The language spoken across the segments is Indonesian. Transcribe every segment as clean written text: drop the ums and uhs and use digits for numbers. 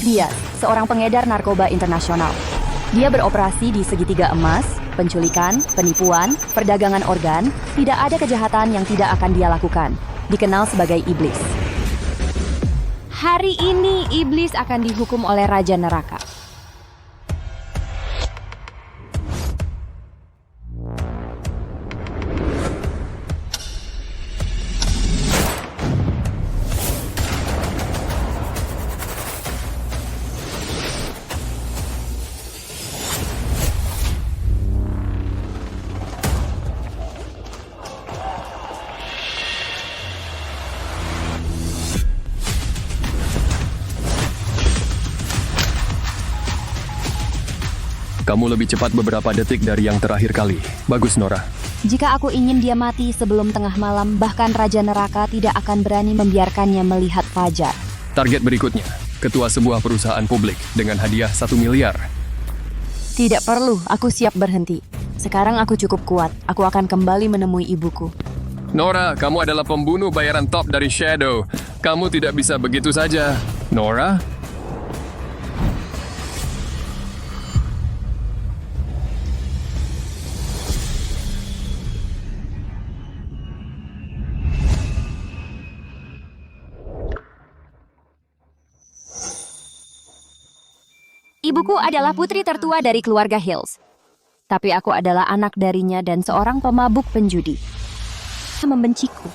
Diaz, seorang pengedar narkoba internasional. Dia beroperasi di segitiga emas, penculikan, penipuan, perdagangan organ, tidak ada kejahatan yang tidak akan dia lakukan. Dikenal sebagai iblis. Hari ini iblis akan dihukum oleh Raja Neraka. Kamu lebih cepat beberapa detik dari yang terakhir kali. Bagus, Nora. Jika aku ingin dia mati sebelum tengah malam, bahkan Raja Neraka tidak akan berani membiarkannya melihat fajar. Target berikutnya, ketua sebuah perusahaan publik dengan hadiah 1 miliar. Tidak perlu, aku siap berhenti. Sekarang aku cukup kuat. Aku akan kembali menemui ibuku. Nora, kamu adalah pembunuh bayaran top dari Shadow. Kamu tidak bisa begitu saja. Nora? Ibuku adalah putri tertua dari keluarga Hills. Tapi aku adalah anak darinya dan seorang pemabuk penjudi. Dia membenciku.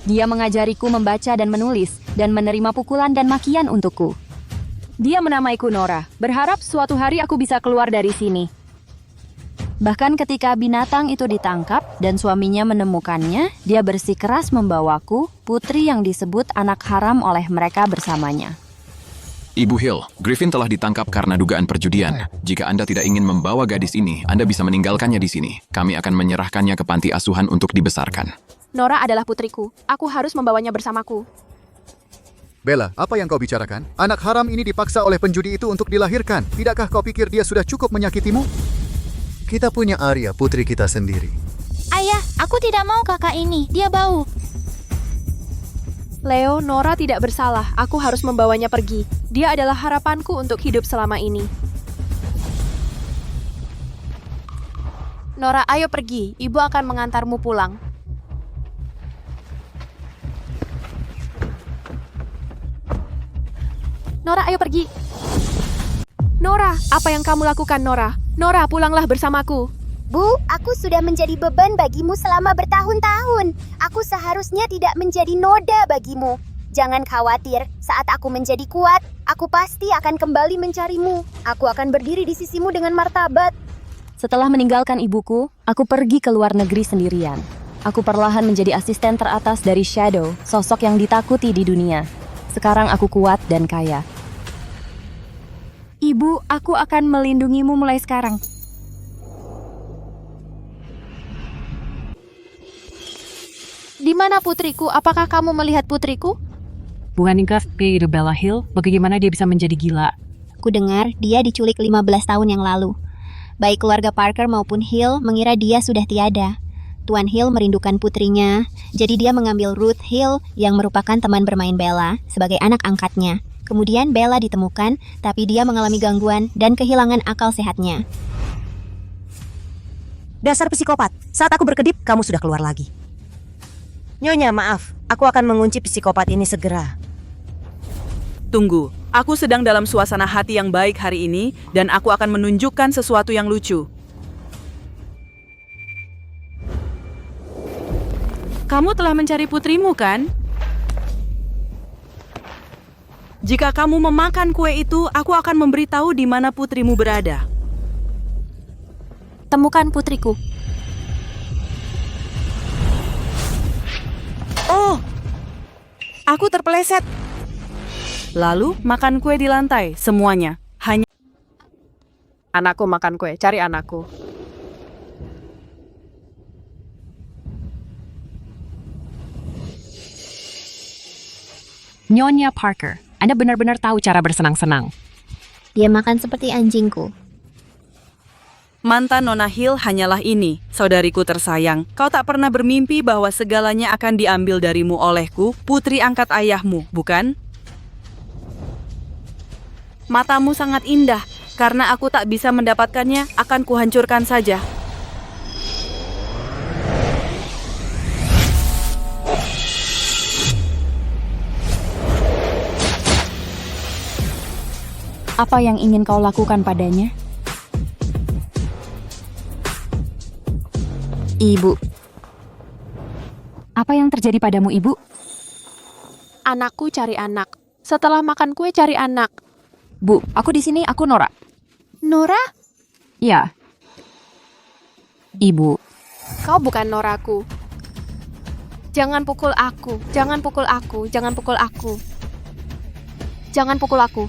Dia mengajariku membaca dan menulis, dan menerima pukulan dan makian untukku. Dia menamaiku Nora, berharap suatu hari aku bisa keluar dari sini. Bahkan ketika binatang itu ditangkap dan suaminya menemukannya, dia bersikeras membawaku, putri yang disebut anak haram oleh mereka bersamanya. Ibu Hill, Griffin telah ditangkap karena dugaan perjudian. Jika Anda tidak ingin membawa gadis ini, Anda bisa meninggalkannya di sini. Kami akan menyerahkannya ke panti asuhan untuk dibesarkan. Nora adalah putriku. Aku harus membawanya bersamaku. Bella, apa yang kau bicarakan? Anak haram ini dipaksa oleh penjudi itu untuk dilahirkan. Tidakkah kau pikir dia sudah cukup menyakitimu? Kita punya Arya, putri kita sendiri. Ayah, aku tidak mau kakak ini. Dia bau. Leo, Nora tidak bersalah. Aku harus membawanya pergi. Dia adalah harapanku untuk hidup selama ini. Nora, ayo pergi. Ibu akan mengantarmu pulang. Nora, ayo pergi. Nora, apa yang kamu lakukan, Nora? Nora, pulanglah bersamaku. Bu, aku sudah menjadi beban bagimu selama bertahun-tahun. Aku seharusnya tidak menjadi noda bagimu. Jangan khawatir, saat aku menjadi kuat, aku pasti akan kembali mencarimu. Aku akan berdiri di sisimu dengan martabat. Setelah meninggalkan ibuku, aku pergi ke luar negeri sendirian. Aku perlahan menjadi asisten teratas dari Shadow, sosok yang ditakuti di dunia. Sekarang aku kuat dan kaya. Ibu, aku akan melindungimu mulai sekarang. Di mana putriku? Apakah kamu melihat putriku? Bukankah Peter Bella Hill? Bagaimana dia bisa menjadi gila? Ku dengar dia diculik 15 tahun yang lalu. Baik keluarga Parker maupun Hill mengira dia sudah tiada. Tuan Hill merindukan putrinya, jadi dia mengambil Ruth Hill yang merupakan teman bermain Bella sebagai anak angkatnya. Kemudian Bella ditemukan, tapi dia mengalami gangguan dan kehilangan akal sehatnya. Dasar psikopat, saat aku berkedip, kamu sudah keluar lagi. Nyonya, maaf, aku akan mengunci psikopat ini segera. Tunggu, aku sedang dalam suasana hati yang baik hari ini, dan aku akan menunjukkan sesuatu yang lucu. Kamu telah mencari putrimu, kan? Jika kamu memakan kue itu, aku akan memberitahu di mana putrimu berada. Temukan putriku. Oh, aku terpeleset. Lalu makan kue di lantai, semuanya. Hanya Anakku makan kue, cari anakku. Nyonya Parker, Anda benar-benar tahu cara bersenang-senang. Dia makan seperti anjingku. mantan Nona Hill hanyalah ini, saudariku tersayang. Kau tak pernah bermimpi bahwa segalanya akan diambil darimu olehku, putri angkat ayahmu, bukan? Matamu sangat indah. Karena aku tak bisa mendapatkannya, akan kuhancurkan saja. Apa yang ingin kau lakukan padanya? Ibu. Apa yang terjadi padamu, Ibu? Anakku cari anak. Setelah makan kue cari anak. Bu, aku di sini, aku Nora. Nora? Ya. Ibu. Kau bukan Noraku. Jangan pukul aku. Jangan pukul aku. Jangan pukul aku. Jangan pukul aku.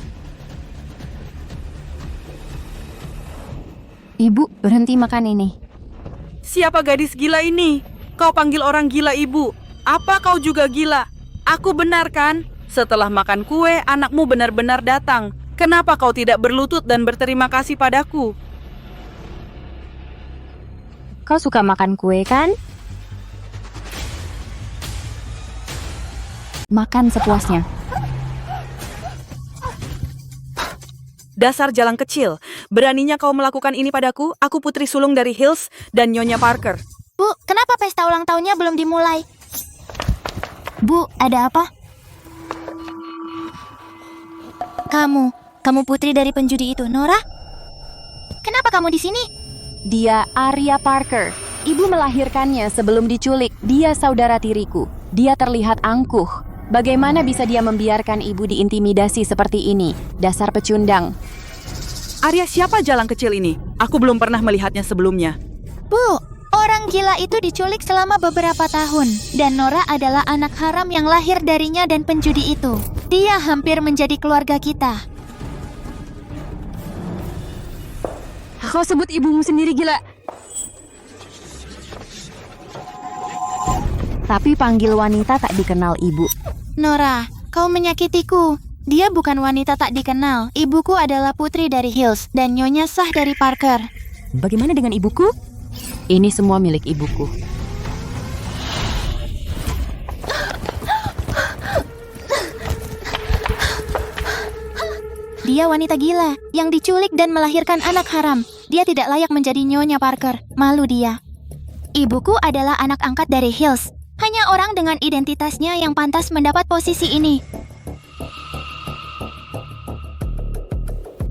Ibu, berhenti makan ini. Siapa gadis gila ini? Kau panggil orang gila, Ibu. Apa kau juga gila? Aku benar kan? Setelah makan kue, anakmu benar-benar datang. Kenapa kau tidak berlutut dan berterima kasih padaku? Kau suka makan kue, kan? Makan sepuasnya. Dasar jalang kecil. Beraninya kau melakukan ini padaku? Aku putri sulung dari Hills dan Nyonya Parker. Bu, kenapa pesta ulang tahunnya belum dimulai? Bu, ada apa? Kamu putri dari penjudi itu, Nora? Kenapa kamu di sini? Dia Arya Parker. Ibu melahirkannya sebelum diculik. Dia saudara tiriku. Dia terlihat angkuh. Bagaimana bisa dia membiarkan ibu diintimidasi seperti ini? Dasar pecundang. Arya, siapa jalang kecil ini? Aku belum pernah melihatnya sebelumnya. Bu, orang gila itu diculik selama beberapa tahun. Dan Nora adalah anak haram yang lahir darinya dan penjudi itu. Dia hampir menjadi keluarga kita. Kau sebut ibumu sendiri gila. Tapi panggil wanita tak dikenal ibu. Nora, kau menyakitiku. Dia bukan wanita tak dikenal. Ibuku adalah putri dari Hills dan Nyonya sah dari Parker. Bagaimana dengan ibuku? Ini semua milik ibuku. Dia wanita gila yang diculik dan melahirkan anak haram. Dia tidak layak menjadi Nyonya Parker. Malu dia. Ibuku adalah anak angkat dari Hills. Hanya orang dengan identitasnya yang pantas mendapat posisi ini.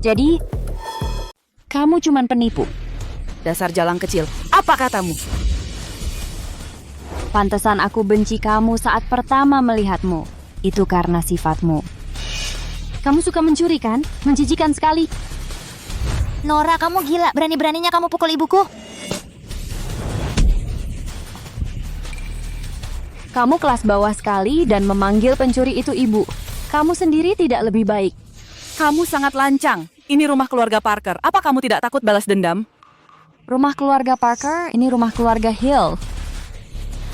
Jadi, kamu cuman penipu. Dasar jalang kecil. Apa katamu? Pantesan aku benci kamu saat pertama melihatmu. Itu karena sifatmu. Kamu suka mencuri kan? Menjijikan sekali. Nora, kamu gila. Berani-beraninya kamu pukul ibuku. Kamu kelas bawah sekali dan memanggil pencuri itu ibu. Kamu sendiri tidak lebih baik. Kamu sangat lancang. Ini rumah keluarga Parker. Apa kamu tidak takut balas dendam? Rumah keluarga Parker, ini rumah keluarga Hill.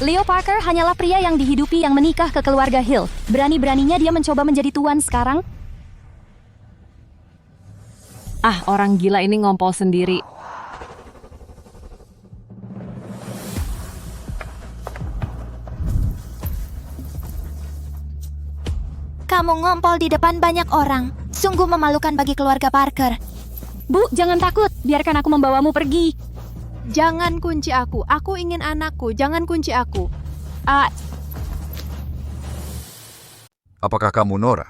Leo Parker hanyalah pria yang dihidupi yang menikah ke keluarga Hill. Berani-beraninya dia mencoba menjadi tuan sekarang. Ah, orang gila ini ngompol sendiri. Kamu ngompol di depan banyak orang. Sungguh memalukan bagi keluarga Parker. Bu, jangan takut. Biarkan aku membawamu pergi. Jangan kunci aku. Aku ingin anakku. Jangan kunci aku. Apakah kamu Nora?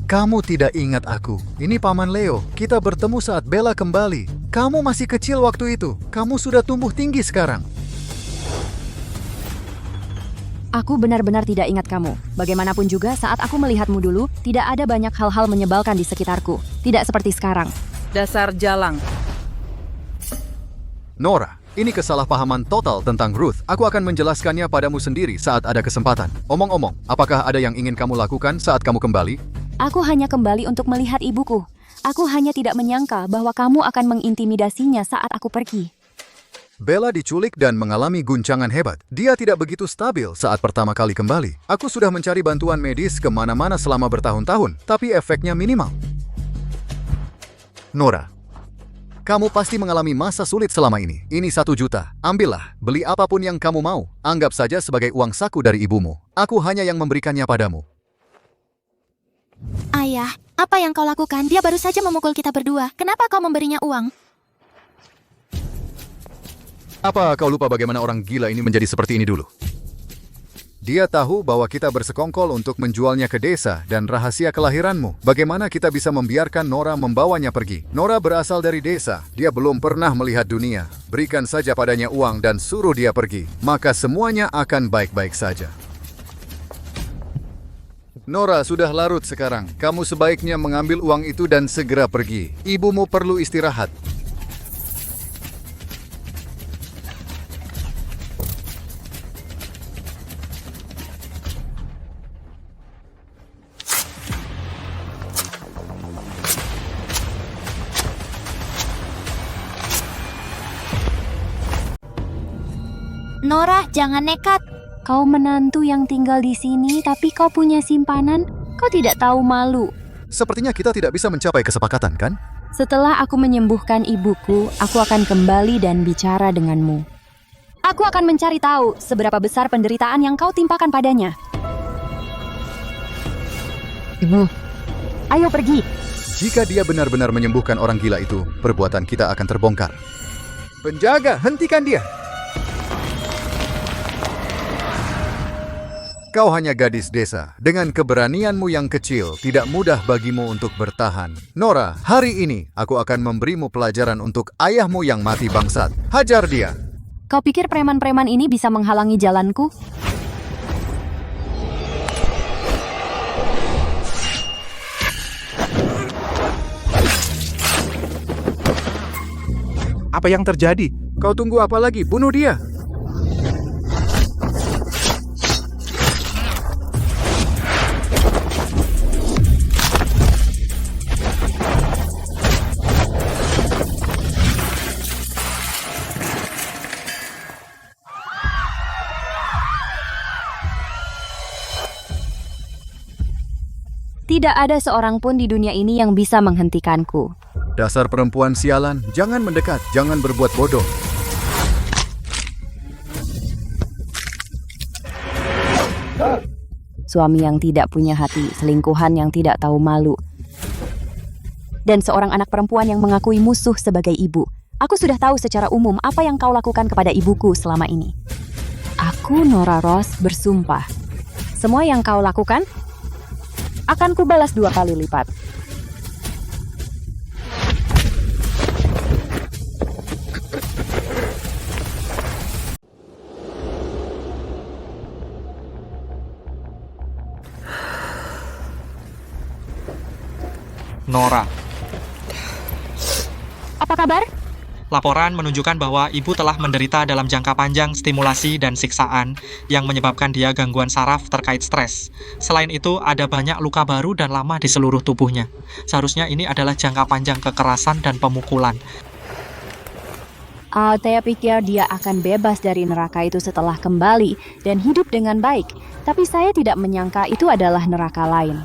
Kamu tidak ingat aku. Ini Paman Leo. Kita bertemu saat Bella kembali. Kamu masih kecil waktu itu. Kamu sudah tumbuh tinggi sekarang. Aku benar-benar tidak ingat kamu. Bagaimanapun juga, saat aku melihatmu dulu, tidak ada banyak hal-hal menyebalkan di sekitarku. Tidak seperti sekarang. Dasar jalang. Nora, ini kesalahpahaman total tentang Ruth. Aku akan menjelaskannya padamu sendiri saat ada kesempatan. Omong-omong, apakah ada yang ingin kamu lakukan saat kamu kembali? Aku hanya kembali untuk melihat ibuku. Aku hanya tidak menyangka bahwa kamu akan mengintimidasinya saat aku pergi. Bella diculik dan mengalami guncangan hebat. Dia tidak begitu stabil saat pertama kali kembali. Aku sudah mencari bantuan medis kemana-mana selama bertahun-tahun, tapi efeknya minimal. Nora, Kamu pasti mengalami masa sulit selama ini. Ini 1 juta. Ambillah, beli apapun yang kamu mau. Anggap saja sebagai uang saku dari ibumu. Aku hanya yang memberikannya padamu. Ayah, apa yang kau lakukan? Dia baru saja memukul kita berdua. Kenapa kau memberinya uang? Apa kau lupa bagaimana orang gila ini menjadi seperti ini dulu? Dia tahu bahwa kita bersekongkol untuk menjualnya ke desa dan rahasia kelahiranmu. Bagaimana kita bisa membiarkan Nora membawanya pergi? Nora berasal dari desa. Dia belum pernah melihat dunia. Berikan saja padanya uang dan suruh dia pergi. Maka semuanya akan baik-baik saja. Nora sudah larut sekarang. Kamu sebaiknya mengambil uang itu dan segera pergi. Ibumu perlu istirahat. Nora, jangan nekat. Kau menantu yang tinggal di sini, tapi kau punya simpanan. Kau tidak tahu malu. Sepertinya kita tidak bisa mencapai kesepakatan, kan? Setelah aku menyembuhkan ibuku, aku akan kembali dan bicara denganmu. Aku akan mencari tahu seberapa besar penderitaan yang kau timpakan padanya. Ibu, ayo pergi. Jika dia benar-benar menyembuhkan orang gila itu, perbuatan kita akan terbongkar. Penjaga, hentikan dia! Kau hanya gadis desa. Dengan keberanianmu yang kecil, tidak mudah bagimu untuk bertahan. Nora, hari ini aku akan memberimu pelajaran untuk ayahmu yang mati bangsat. Hajar dia! Kau pikir preman-preman ini bisa menghalangi jalanku? Apa yang terjadi? Kau tunggu apa lagi? Bunuh dia! Tidak ada seorang pun di dunia ini yang bisa menghentikanku. Dasar perempuan sialan, jangan mendekat, jangan berbuat bodoh. Suami yang tidak punya hati, selingkuhan yang tidak tahu malu, dan seorang anak perempuan yang mengakui musuh sebagai ibu. Aku sudah tahu secara umum apa yang kau lakukan kepada ibuku selama ini. Aku, Nora Ross, bersumpah. Semua yang kau lakukan akan kubalas 2 kali lipat. Nora, Apa kabar? laporan menunjukkan bahwa ibu telah menderita dalam jangka panjang stimulasi dan siksaan yang menyebabkan dia gangguan saraf terkait stres. Selain itu, ada banyak luka baru dan lama di seluruh tubuhnya. Seharusnya ini adalah jangka panjang kekerasan dan pemukulan. Saya pikir dia akan bebas dari neraka itu setelah kembali dan hidup dengan baik. Tapi saya tidak menyangka itu adalah neraka lain.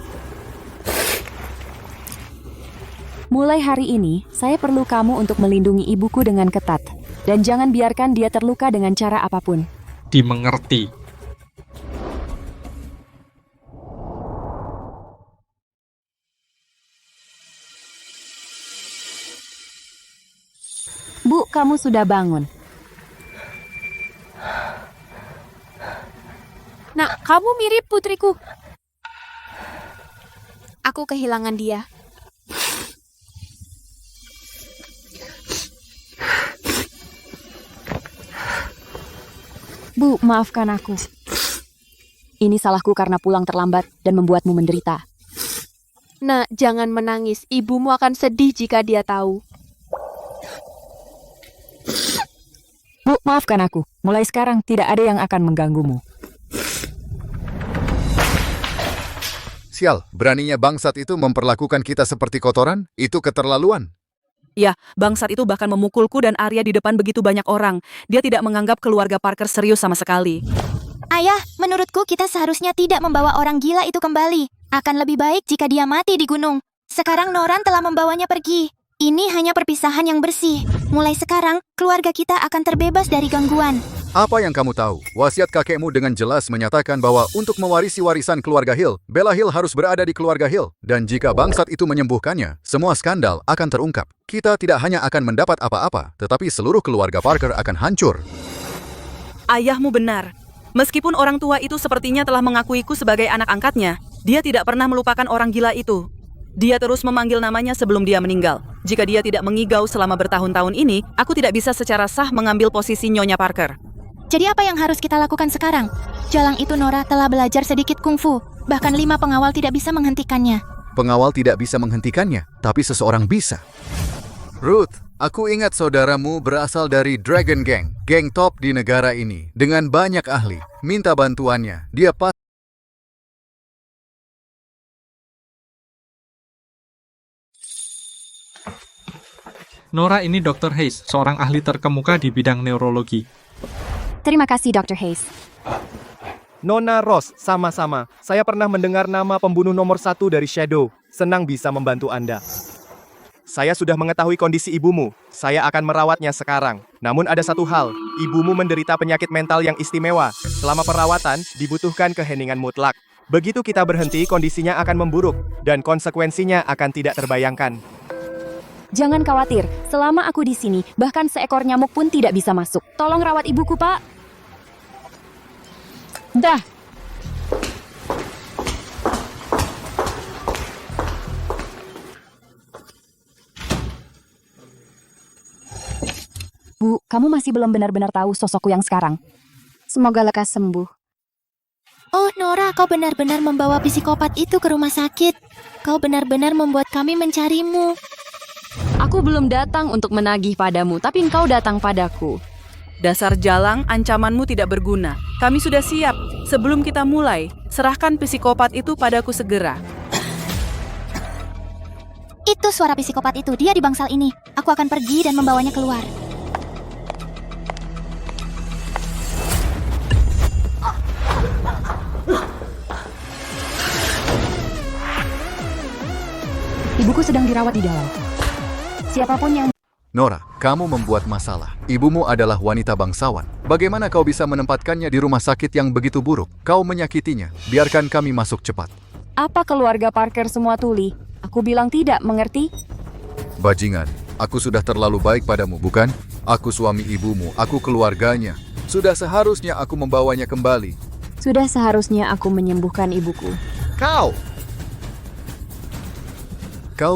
Mulai hari ini, saya perlu kamu untuk melindungi ibuku dengan ketat. Dan jangan biarkan dia terluka dengan cara apapun. Dimengerti. Bu, kamu sudah bangun. Nak, kamu mirip putriku. Aku kehilangan dia. Bu, maafkan aku. Ini salahku karena pulang terlambat dan membuatmu menderita. Nak, jangan menangis. Ibumu akan sedih jika dia tahu. Bu, maafkan aku. Mulai sekarang tidak ada yang akan mengganggumu. Sial, beraninya bangsat itu memperlakukan kita seperti kotoran? Itu keterlaluan. Ya, bangsat itu bahkan memukulku dan Arya di depan begitu banyak orang. Dia tidak menganggap keluarga Parker serius sama sekali. Ayah, menurutku kita seharusnya tidak membawa orang gila itu kembali. Akan lebih baik jika dia mati di gunung. Sekarang Noran telah membawanya pergi. Ini hanya perpisahan yang bersih. Mulai sekarang, keluarga kita akan terbebas dari gangguan. Apa yang kamu tahu? Wasiat kakekmu dengan jelas menyatakan bahwa untuk mewarisi warisan keluarga Hill, Bella Hill harus berada di keluarga Hill. Dan jika bangsat itu menyembuhkannya, semua skandal akan terungkap. Kita tidak hanya akan mendapat apa-apa, tetapi seluruh keluarga Parker akan hancur. Ayahmu benar. Meskipun orang tua itu sepertinya telah mengakuiku sebagai anak angkatnya, dia tidak pernah melupakan orang gila itu. Dia terus memanggil namanya sebelum dia meninggal. Jika dia tidak mengigau selama bertahun-tahun ini, aku tidak bisa secara sah mengambil posisi Nyonya Parker. Jadi apa yang harus kita lakukan sekarang? Jalang itu Nora telah belajar sedikit kungfu. Bahkan 5 pengawal tidak bisa menghentikannya. Pengawal tidak bisa menghentikannya, tapi seseorang bisa. Ruth, aku ingat saudaramu berasal dari Dragon Gang, geng top di negara ini. Dengan banyak ahli, minta bantuannya. Dia pasti Nora ini Dr. Hayes, seorang ahli terkemuka di bidang neurologi. Terima kasih, Dr. Hayes. Nona Ross, sama-sama. Saya pernah mendengar nama pembunuh nomor 1 dari Shadow. Senang bisa membantu Anda. Saya sudah mengetahui kondisi ibumu. Saya akan merawatnya sekarang. Namun ada satu hal, ibumu menderita penyakit mental yang istimewa. Selama perawatan, dibutuhkan keheningan mutlak. Begitu kita berhenti, kondisinya akan memburuk, dan konsekuensinya akan tidak terbayangkan. Jangan khawatir, selama aku di sini, bahkan seekor nyamuk pun tidak bisa masuk. Tolong rawat ibuku, Pak. Dah. Bu, kamu masih belum benar-benar tahu sosokku yang sekarang. Semoga lekas sembuh. Oh, Nora, kau benar-benar membawa psikopat itu ke rumah sakit. Kau benar-benar membuat kami mencarimu. Aku belum datang untuk menagih padamu, tapi engkau datang padaku. Dasar jalang, ancamanmu tidak berguna. Kami sudah siap. Sebelum kita mulai, serahkan psikopat itu padaku segera. Itu suara psikopat itu, dia di bangsal ini. Aku akan pergi dan membawanya keluar. Ibuku sedang dirawat di dalam. Siapapun yang... Nora, kamu membuat masalah. Ibumu adalah wanita bangsawan. Bagaimana kau bisa menempatkannya di rumah sakit yang begitu buruk? Kau menyakitinya. Biarkan kami masuk cepat. Apa keluarga Parker semua tuli? Aku bilang tidak, mengerti? Bajingan, aku sudah terlalu baik padamu, bukan? Aku suami ibumu, aku keluarganya. Sudah seharusnya aku membawanya kembali. Sudah seharusnya aku menyembuhkan ibuku. Kau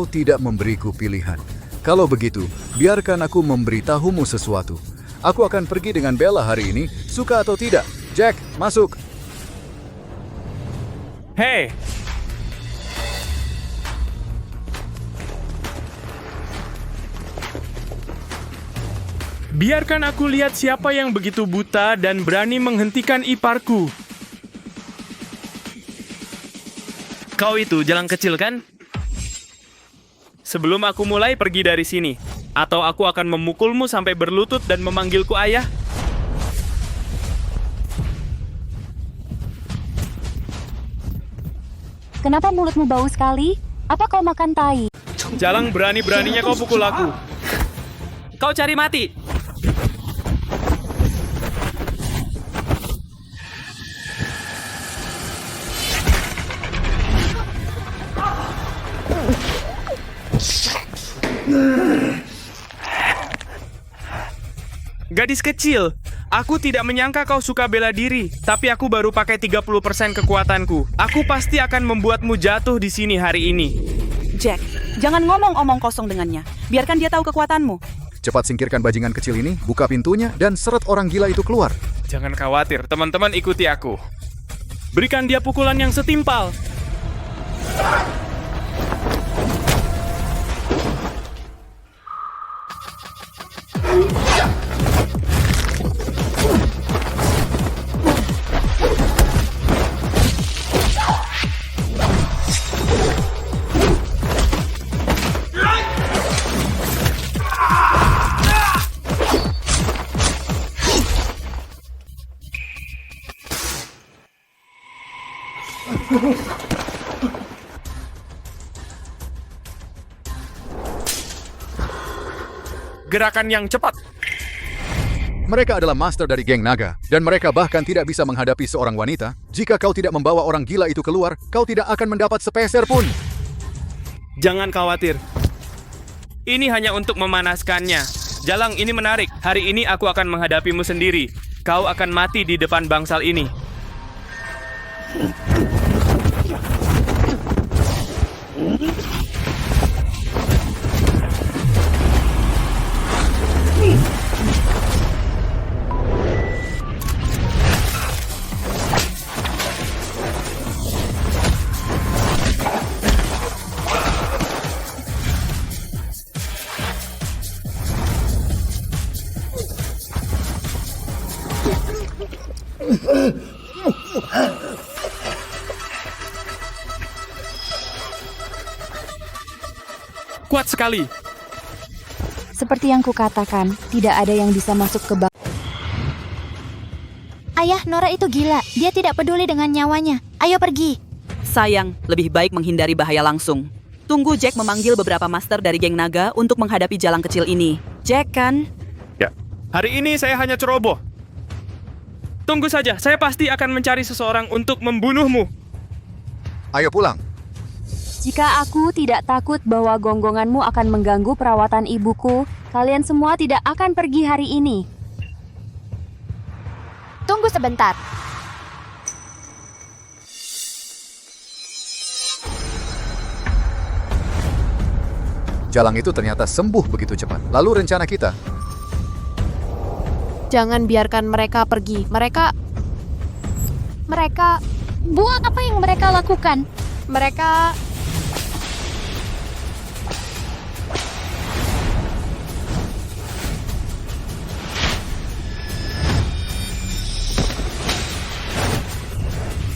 tidak memberiku pilihan. Kalau begitu, biarkan aku memberitahumu sesuatu. Aku akan pergi dengan Bella hari ini, suka atau tidak. Jack, masuk. Hei! Biarkan aku lihat siapa yang begitu buta dan berani menghentikan iparku. Kau itu jalang kecil, kan? Sebelum aku mulai pergi dari sini, atau aku akan memukulmu sampai berlutut dan memanggilku ayah. Kenapa mulutmu bau sekali? Apa kau makan tai? Jalang berani-beraninya kau pukul aku. Kau cari mati. Gadis kecil, aku tidak menyangka kau suka bela diri, tapi aku baru pakai 30% kekuatanku. Aku pasti akan membuatmu jatuh di sini hari ini. Jack, jangan ngomong omong kosong dengannya. Biarkan dia tahu kekuatanmu. Cepat singkirkan bajingan kecil ini, buka pintunya, dan seret orang gila itu keluar. Jangan khawatir, teman-teman ikuti aku. Berikan dia pukulan yang setimpal. gerakan yang cepat. Mereka adalah master dari geng naga, dan mereka bahkan tidak bisa menghadapi seorang wanita. Jika kau tidak membawa orang gila itu keluar, kau tidak akan mendapat sepeser pun. Jangan khawatir. Ini hanya untuk memanaskannya. Jalang ini menarik. Hari ini aku akan menghadapimu sendiri. Kau akan mati di depan bangsal ini. Kuat sekali. Seperti yang kukatakan, tidak ada yang bisa masuk ke bak. Ayah, Nora itu gila. Dia tidak peduli dengan nyawanya. Ayo pergi. Sayang, lebih baik menghindari bahaya langsung. Tunggu Jack memanggil beberapa master dari geng naga untuk menghadapi jalang kecil ini. Jack kan? Ya, hari ini saya hanya ceroboh. Tunggu saja, saya pasti akan mencari seseorang untuk membunuhmu. Ayo pulang. Jika aku tidak takut bahwa gonggonganmu akan mengganggu perawatan ibuku, kalian semua tidak akan pergi hari ini. Tunggu sebentar. Jalang itu ternyata sembuh begitu cepat. Lalu rencana kita? Jangan biarkan mereka pergi. Mereka... Buat apa yang mereka lakukan? Mereka...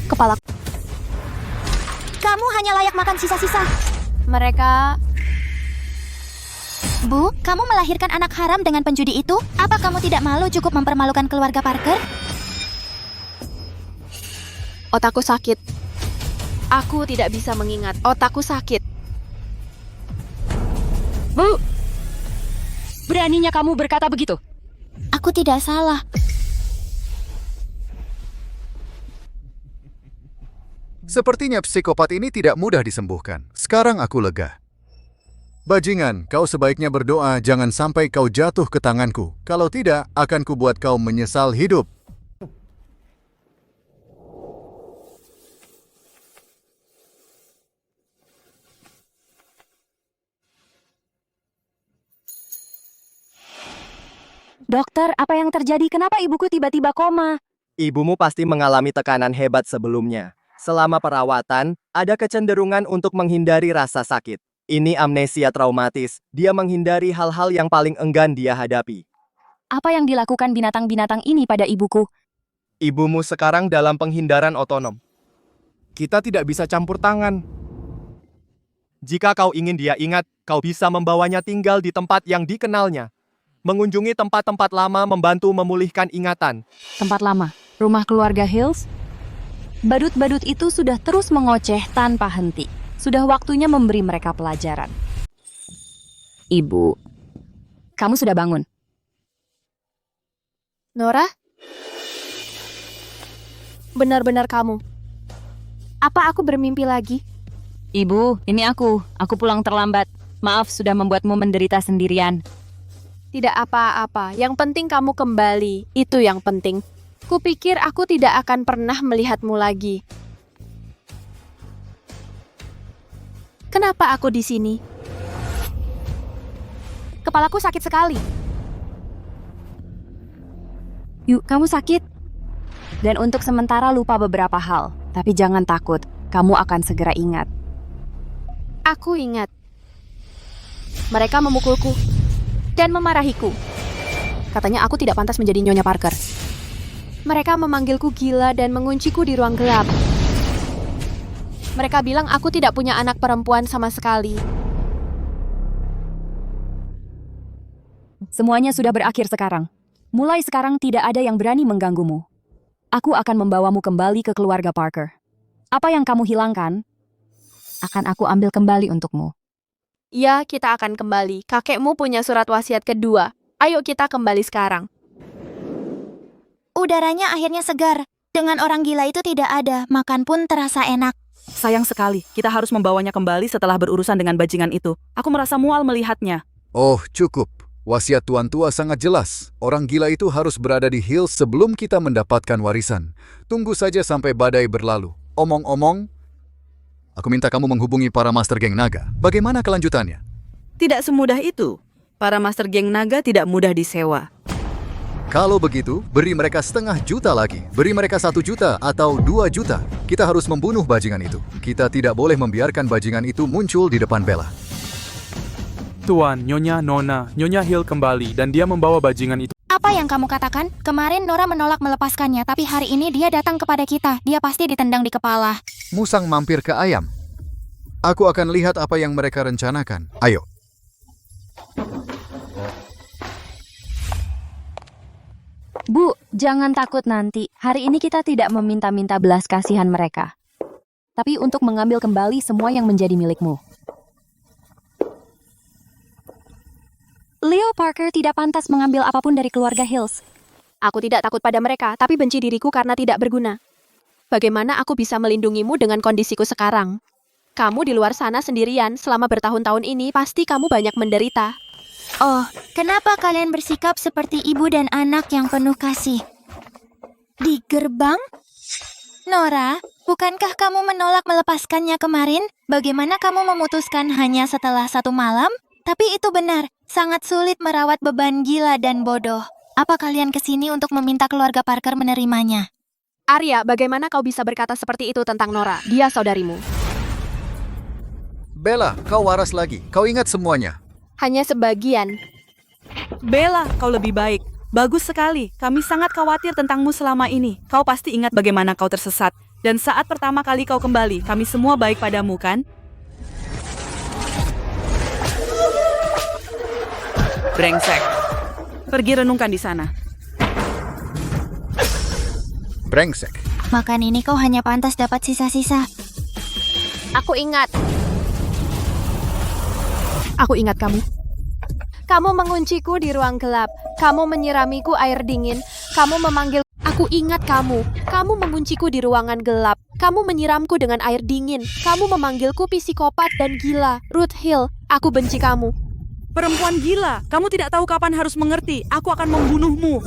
Kepala. Kamu hanya layak makan sisa-sisa. Mereka... Bu, kamu melahirkan anak haram dengan penjudi itu? Apa kamu tidak malu cukup mempermalukan keluarga Parker? Otakku sakit. Aku tidak bisa mengingat. Otakku sakit. Bu! Beraninya kamu berkata begitu? Aku tidak salah. Sepertinya psikopat ini tidak mudah disembuhkan. Sekarang aku lega. Bajingan, kau sebaiknya berdoa jangan sampai kau jatuh ke tanganku. Kalau tidak, akan kubuat kau menyesal hidup. Dokter, apa yang terjadi? Kenapa ibuku tiba-tiba koma? Ibumu pasti mengalami tekanan hebat sebelumnya. Selama perawatan, ada kecenderungan untuk menghindari rasa sakit. Ini amnesia traumatis. Dia menghindari hal-hal yang paling enggan dia hadapi. Apa yang dilakukan binatang-binatang ini pada ibuku? Ibumu sekarang dalam penghindaran otonom. Kita tidak bisa campur tangan. Jika kau ingin dia ingat, kau bisa membawanya tinggal di tempat yang dikenalnya. Mengunjungi tempat-tempat lama membantu memulihkan ingatan. Tempat lama? Rumah keluarga Hills? Badut-badut itu sudah terus mengoceh tanpa henti. Sudah waktunya memberi mereka pelajaran. Ibu, kamu sudah bangun? Nora? Benar-benar kamu. Apa aku bermimpi lagi? Ibu, ini aku. Aku pulang terlambat. Maaf sudah membuatmu menderita sendirian. Tidak apa-apa. Yang penting kamu kembali. Itu yang penting. Kupikir aku tidak akan pernah melihatmu lagi. Kenapa aku di sini? Kepalaku sakit sekali. Yuk, kamu sakit? Dan untuk sementara lupa beberapa hal. Tapi jangan takut, kamu akan segera ingat. Aku ingat. Mereka memukulku dan memarahiku. Katanya aku tidak pantas menjadi Nyonya Parker. Mereka memanggilku gila dan mengunciku di ruang gelap. Mereka bilang aku tidak punya anak perempuan sama sekali. Semuanya sudah berakhir sekarang. Mulai sekarang tidak ada yang berani mengganggumu. Aku akan membawamu kembali ke keluarga Parker. Apa yang kamu hilangkan, akan aku ambil kembali untukmu. Ya, kita akan kembali. Kakekmu punya surat wasiat kedua. Ayo kita kembali sekarang. Udaranya akhirnya segar. Dengan orang gila itu tidak ada, makan pun terasa enak. Sayang sekali, kita harus membawanya kembali setelah berurusan dengan bajingan itu. Aku merasa mual melihatnya. Oh, cukup. Wasiat Tuan Tua sangat jelas. Orang gila itu harus berada di Hills sebelum kita mendapatkan warisan. Tunggu saja sampai badai berlalu. Omong-omong, aku minta kamu menghubungi para Master Geng Naga. Bagaimana kelanjutannya? Tidak semudah itu. Para Master Geng Naga tidak mudah disewa. Kalau begitu, beri mereka 500 juta lagi. Beri mereka 1 juta atau 2 juta. Kita harus membunuh bajingan itu. Kita tidak boleh membiarkan bajingan itu muncul di depan Bella. Tuan, Nyonya Nona, Nyonya Hill kembali dan dia membawa bajingan itu. Apa yang kamu katakan? Kemarin Nora menolak melepaskannya, tapi hari ini dia datang kepada kita. Dia pasti ditendang di kepala. Musang mampir ke ayam. Aku akan lihat apa yang mereka rencanakan. Ayo. Bu, jangan takut nanti. Hari ini kita tidak meminta-minta belas kasihan mereka. Tapi untuk mengambil kembali semua yang menjadi milikmu. Leo Parker tidak pantas mengambil apapun dari keluarga Hills. Aku tidak takut pada mereka, tapi benci diriku karena tidak berguna. Bagaimana aku bisa melindungimu dengan kondisiku sekarang? Kamu di luar sana sendirian selama bertahun-tahun ini, pasti kamu banyak menderita. Oh, kenapa kalian bersikap seperti ibu dan anak yang penuh kasih? Di gerbang? Nora, bukankah kamu menolak melepaskannya kemarin? Bagaimana kamu memutuskan hanya setelah 1 malam? Tapi itu benar, sangat sulit merawat beban gila dan bodoh. Apa kalian kesini untuk meminta keluarga Parker menerimanya? Arya, bagaimana kau bisa berkata seperti itu tentang Nora? Dia saudarimu. Bella, kau waras lagi. Kau ingat semuanya. Hanya sebagian. Bella, kau lebih baik. Bagus sekali. Kami sangat khawatir tentangmu selama ini. Kau pasti ingat bagaimana kau tersesat. Dan saat pertama kali kau kembali, kami semua baik padamu, kan? Brengsek. Pergi renungkan di sana. Brengsek. Makan ini kau hanya pantas dapat sisa-sisa. Aku ingat. Aku ingat kamu. Kamu mengunciku di ruang gelap. Kamu menyiramiku air dingin. Kamu memanggil. Aku ingat kamu. Kamu mengunciku di ruangan gelap. Kamu menyiramku dengan air dingin. Kamu memanggilku psikopat dan gila. Ruth Hill, aku benci kamu. Perempuan gila, kamu tidak tahu kapan harus mengerti. Aku akan membunuhmu.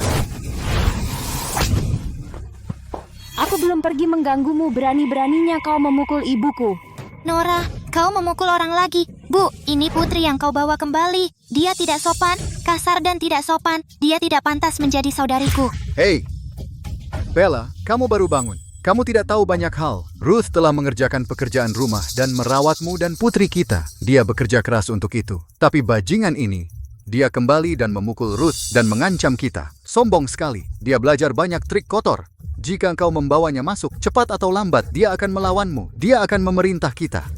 Aku belum pergi mengganggumu, berani-beraninya kau memukul ibuku. Nora, kau memukul orang lagi. Bu, ini putri yang kau bawa kembali. Dia tidak sopan, kasar dan tidak sopan. Dia tidak pantas menjadi saudariku. Hei, Bella, kamu baru bangun. Kamu tidak tahu banyak hal. Ruth telah mengerjakan pekerjaan rumah dan merawatmu dan putri kita. Dia bekerja keras untuk itu. Tapi bajingan ini, dia kembali dan memukul Ruth dan mengancam kita. Sombong sekali. Dia belajar banyak trik kotor. Jika engkau membawanya masuk, cepat atau lambat, dia akan melawanmu. Dia akan memerintah kita.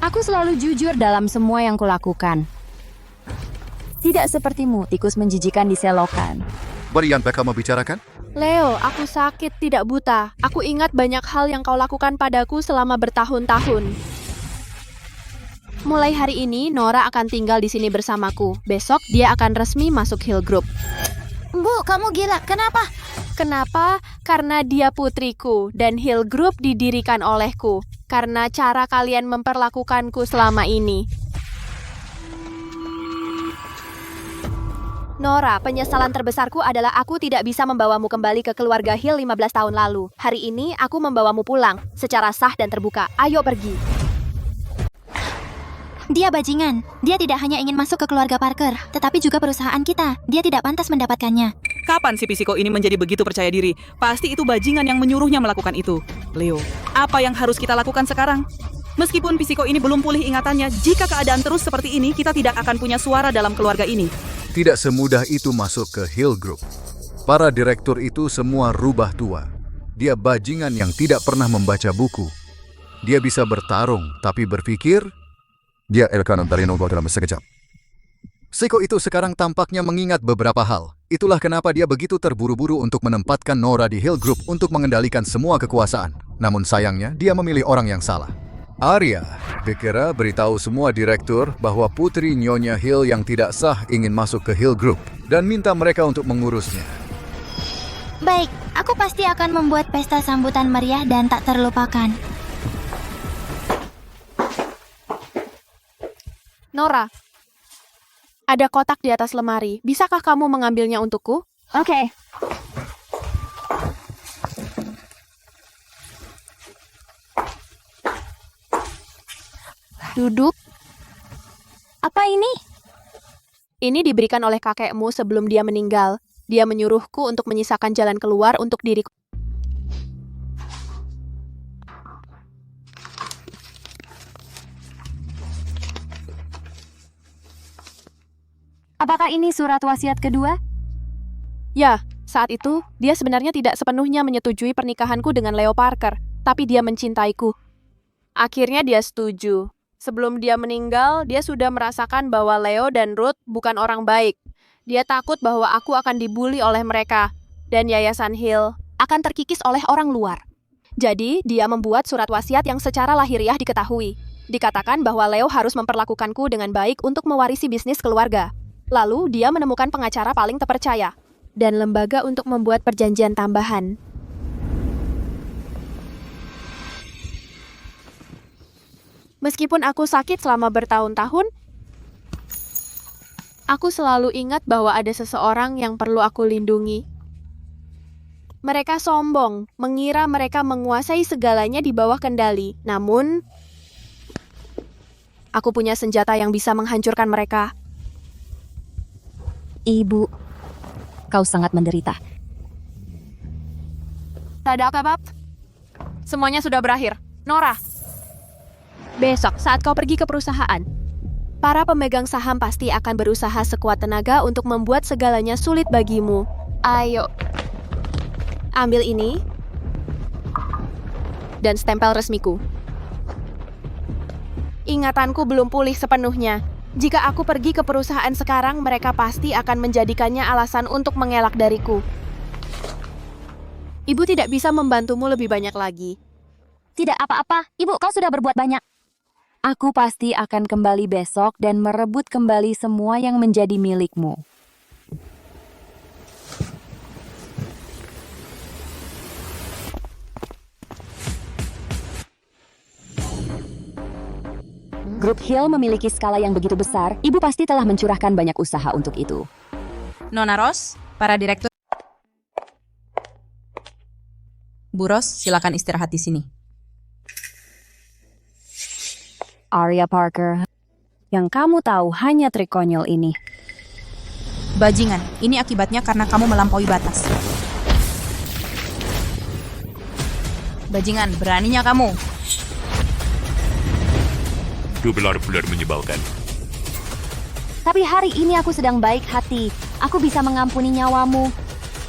Aku selalu jujur dalam semua yang kulakukan. Tidak sepertimu, tikus menjijikan di selokan. Berian kamu bicarakan? Leo, aku sakit, tidak buta. Aku ingat banyak hal yang kau lakukan padaku selama bertahun-tahun. Mulai hari ini, Nora akan tinggal di sini bersamaku. Besok, dia akan resmi masuk Hill Group. Bu, kamu gila. Kenapa? Kenapa? Karena dia putriku, dan Hill Group didirikan olehku. Karena cara kalian memperlakukanku selama ini. Nora, penyesalan terbesarku adalah aku tidak bisa membawamu kembali ke keluarga Hill 15 tahun lalu. Hari ini aku membawamu pulang, secara sah dan terbuka. Ayo pergi. Dia bajingan. Dia tidak hanya ingin masuk ke keluarga Parker, tetapi juga perusahaan kita. Dia tidak pantas mendapatkannya. Kapan si psiko ini menjadi begitu percaya diri? Pasti itu bajingan yang menyuruhnya melakukan itu. Leo, apa yang harus kita lakukan sekarang? Meskipun psiko ini belum pulih ingatannya, jika keadaan terus seperti ini, kita tidak akan punya suara dalam keluarga ini. Tidak semudah itu masuk ke Hill Group. Para direktur itu semua rubah tua. Dia bajingan yang tidak pernah membaca buku. Dia bisa bertarung, tapi berpikir, dia elkan dari nunggu dalam sekejap. Psiko itu sekarang tampaknya mengingat beberapa hal. Itulah kenapa dia begitu terburu-buru untuk menempatkan Nora di Hill Group untuk mengendalikan semua kekuasaan. Namun sayangnya, dia memilih orang yang salah. Arya, Dikira beritahu semua direktur bahwa putri Nyonya Hill yang tidak sah ingin masuk ke Hill Group dan minta mereka untuk mengurusnya. Baik, aku pasti akan membuat pesta sambutan meriah dan tak terlupakan. Nora, ada kotak di atas lemari. Bisakah kamu mengambilnya untukku? Oke. Duduk. Apa ini? Ini diberikan oleh kakekmu sebelum dia meninggal. Dia menyuruhku untuk menyisakan jalan keluar untuk diriku. Apakah ini surat wasiat kedua? Ya, saat itu, dia sebenarnya tidak sepenuhnya menyetujui pernikahanku dengan Leo Parker, tapi dia mencintaiku. Akhirnya dia setuju. Sebelum dia meninggal, dia sudah merasakan bahwa Leo dan Ruth bukan orang baik. Dia takut bahwa aku akan dibully oleh mereka, dan Yayasan Hill akan terkikis oleh orang luar. Jadi, dia membuat surat wasiat yang secara lahiriah diketahui. Dikatakan bahwa Leo harus memperlakukanku dengan baik untuk mewarisi bisnis keluarga. Lalu, dia menemukan pengacara paling terpercaya dan lembaga untuk membuat perjanjian tambahan. Meskipun aku sakit selama bertahun-tahun, aku selalu ingat bahwa ada seseorang yang perlu aku lindungi. Mereka sombong, mengira mereka menguasai segalanya di bawah kendali. Namun, aku punya senjata yang bisa menghancurkan mereka. Ibu, kau sangat menderita. Tak ada apa-apa. Semuanya sudah berakhir. Nora, besok saat kau pergi ke perusahaan, para pemegang saham pasti akan berusaha sekuat tenaga untuk membuat segalanya sulit bagimu. Ayo, ambil ini dan stempel resmiku. Ingatanku belum pulih sepenuhnya. Jika aku pergi ke perusahaan sekarang, mereka pasti akan menjadikannya alasan untuk mengelak dariku. Ibu tidak bisa membantumu lebih banyak lagi. Tidak apa-apa, Ibu, kau sudah berbuat banyak. Aku pasti akan kembali besok dan merebut kembali semua yang menjadi milikmu. Grup Hill memiliki skala yang begitu besar, Ibu pasti telah mencurahkan banyak usaha untuk itu. Nona Ross, para direktur. Bu Ross, silakan istirahat di sini. Arya Parker, yang kamu tahu hanya trik konyol ini. Bajingan, ini akibatnya karena kamu melampaui batas. Bajingan, beraninya kamu. Itu benar-benar menyebalkan. Tapi hari ini aku sedang baik hati. Aku bisa mengampuni nyawamu.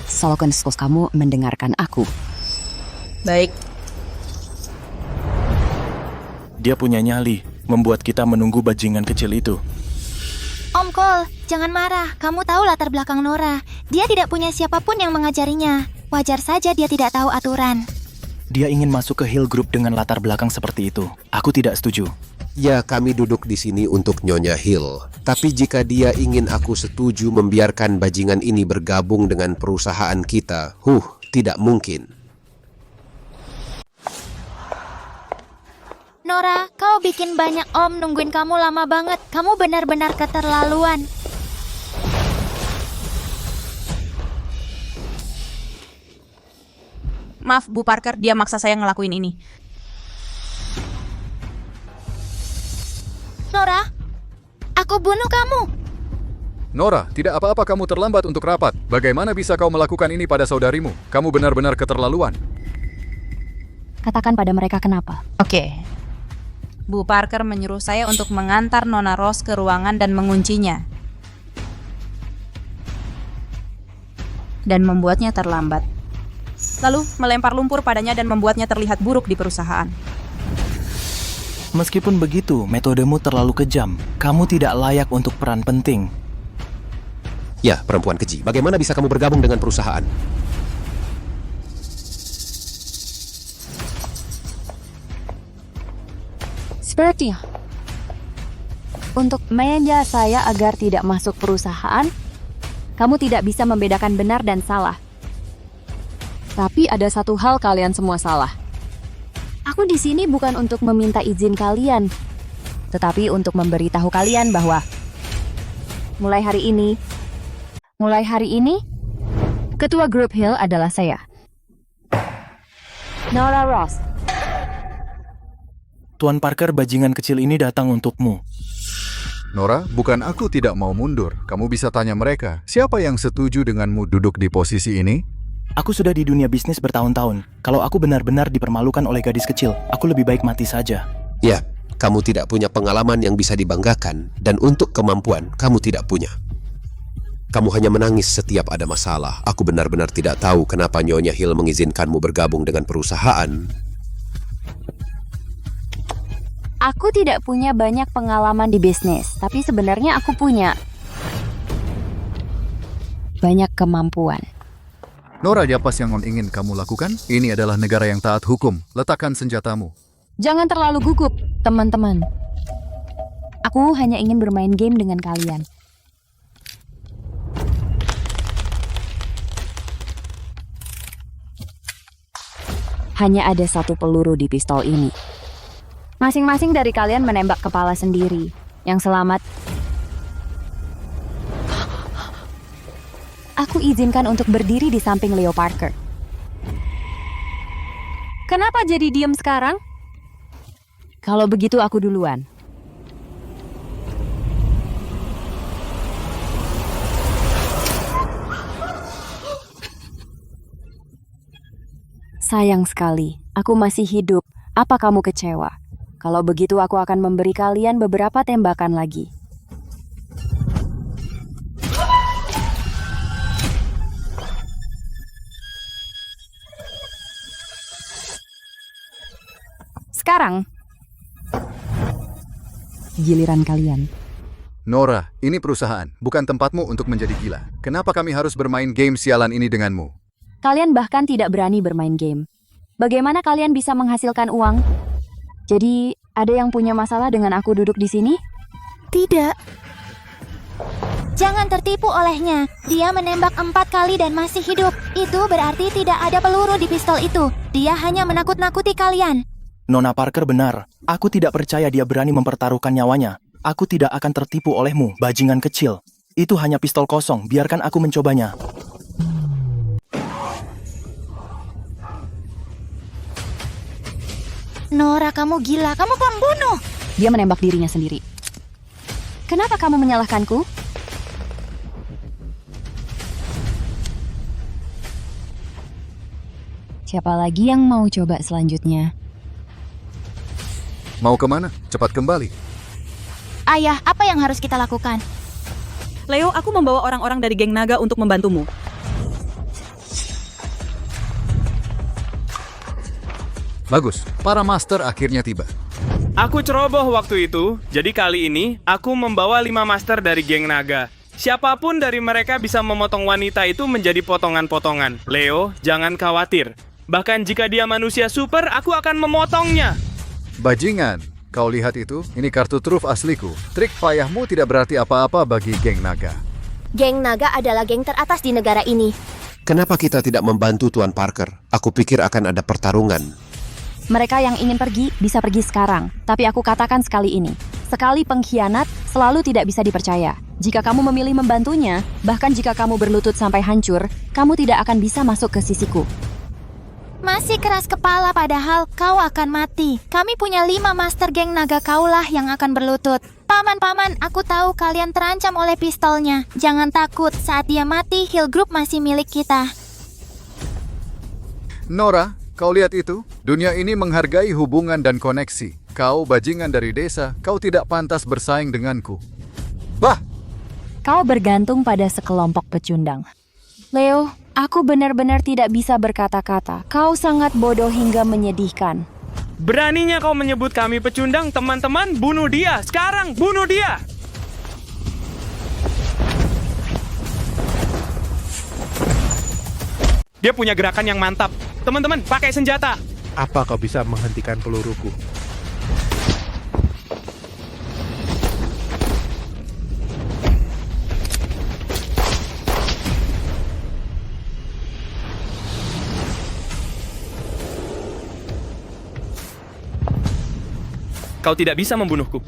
Solokon kamu mendengarkan aku. Baik. Dia punya nyali, membuat kita menunggu bajingan kecil itu. Om Cole, jangan marah. Kamu tahu latar belakang Nora. Dia tidak punya siapapun yang mengajarinya. Wajar saja dia tidak tahu aturan. Dia ingin masuk ke Hill Group dengan latar belakang seperti itu. Aku tidak setuju. Ya, kami duduk di sini untuk Nyonya Hill. Tapi jika dia ingin aku setuju membiarkan bajingan ini bergabung dengan perusahaan kita, tidak mungkin. Nora, kau bikin banyak om nungguin kamu lama banget. Kamu benar-benar keterlaluan. Maaf, Bu Parker, dia maksa saya ngelakuin ini. Nora, aku bunuh kamu. Nora, tidak apa-apa kamu terlambat untuk rapat. Bagaimana bisa kau melakukan ini pada saudarimu? Kamu benar-benar keterlaluan. Katakan pada mereka kenapa. Oke. Bu Parker menyuruh saya untuk mengantar Nona Ross ke ruangan dan menguncinya. Dan membuatnya terlambat. Lalu melempar lumpur padanya dan membuatnya terlihat buruk di perusahaan. Meskipun begitu, metodemu terlalu kejam. Kamu tidak layak untuk peran penting. Ya, perempuan keji. Bagaimana bisa kamu bergabung dengan perusahaan? Sepertinya. Untuk meja saya agar tidak masuk perusahaan, kamu tidak bisa membedakan benar dan salah. Tapi ada satu hal kalian semua salah. Aku di sini bukan untuk meminta izin kalian, tetapi untuk memberitahu kalian bahwa mulai hari ini, ketua grup Hill adalah saya. Nora Ross. Tuan Parker, bajingan kecil ini datang untukmu. Nora, bukan aku tidak mau mundur. Kamu bisa tanya mereka, siapa yang setuju denganmu duduk di posisi ini? Aku sudah di dunia bisnis bertahun-tahun. Kalau aku benar-benar dipermalukan oleh gadis kecil, aku lebih baik mati saja. Ya, kamu tidak punya pengalaman yang bisa dibanggakan, dan untuk kemampuan, kamu tidak punya. Kamu hanya menangis setiap ada masalah. Aku benar-benar tidak tahu kenapa Nyonya Hill mengizinkanmu bergabung dengan perusahaan. Aku tidak punya banyak pengalaman di bisnis, tapi sebenarnya aku punya banyak kemampuan. Nora, apa yang ingin kamu lakukan? Ini adalah negara yang taat hukum. Letakkan senjatamu. Jangan terlalu gugup, teman-teman. Aku hanya ingin bermain game dengan kalian. Hanya ada satu peluru di pistol ini. Masing-masing dari kalian menembak kepala sendiri. Yang selamat, aku izinkan untuk berdiri di samping Leo Parker. Kenapa jadi diam sekarang? Kalau begitu aku duluan. Sayang sekali, aku masih hidup. Apa kamu kecewa? Kalau begitu aku akan memberi kalian beberapa tembakan lagi. Sekarang, giliran kalian. Nora, ini perusahaan, bukan tempatmu untuk menjadi gila. Kenapa kami harus bermain game sialan ini denganmu? Kalian bahkan tidak berani bermain game. Bagaimana kalian bisa menghasilkan uang? Jadi, ada yang punya masalah dengan aku duduk di sini? Tidak. Jangan tertipu olehnya. Dia menembak 4 kali dan masih hidup. Itu berarti tidak ada peluru di pistol itu. Dia hanya menakut-nakuti kalian. Nona Parker benar. Aku tidak percaya dia berani mempertaruhkan nyawanya. Aku tidak akan tertipu olehmu, bajingan kecil. Itu hanya pistol kosong, biarkan aku mencobanya. Nora, kamu gila. Kamu pembunuh. Dia menembak dirinya sendiri. Kenapa kamu menyalahkanku? Siapa lagi yang mau coba selanjutnya? Mau kemana? Cepat kembali. Ayah, apa yang harus kita lakukan? Leo, aku membawa orang-orang dari geng naga untuk membantumu. Bagus, para master akhirnya tiba. Aku ceroboh waktu itu, jadi kali ini aku membawa 5 master dari geng naga. Siapapun dari mereka bisa memotong wanita itu menjadi potongan-potongan. Leo, jangan khawatir. Bahkan jika dia manusia super, aku akan memotongnya. Bajingan, kau lihat itu? Ini kartu truf asliku. Trik payahmu tidak berarti apa-apa bagi geng naga. Geng naga adalah geng teratas di negara ini. Kenapa kita tidak membantu Tuan Parker? Aku pikir akan ada pertarungan. Mereka yang ingin pergi, bisa pergi sekarang. Tapi aku katakan sekali ini. Sekali pengkhianat, selalu tidak bisa dipercaya. Jika kamu memilih membantunya, bahkan jika kamu berlutut sampai hancur, kamu tidak akan bisa masuk ke sisiku. Masih keras kepala padahal kau akan mati. Kami punya 5 master geng naga kaulah yang akan berlutut. Paman-paman, aku tahu kalian terancam oleh pistolnya. Jangan takut, saat dia mati, Hill Group masih milik kita. Nora, kau lihat itu? Dunia ini menghargai hubungan dan koneksi. Kau bajingan dari desa, kau tidak pantas bersaing denganku. Bah! Kau bergantung pada sekelompok pecundang. Leo, aku benar-benar tidak bisa berkata-kata. Kau sangat bodoh hingga menyedihkan. Beraninya kau menyebut kami pecundang, teman-teman, bunuh dia! Sekarang, bunuh dia! Dia punya gerakan yang mantap. Teman-teman, pakai senjata. Apa kau bisa menghentikan peluruku? kau tidak bisa membunuhku.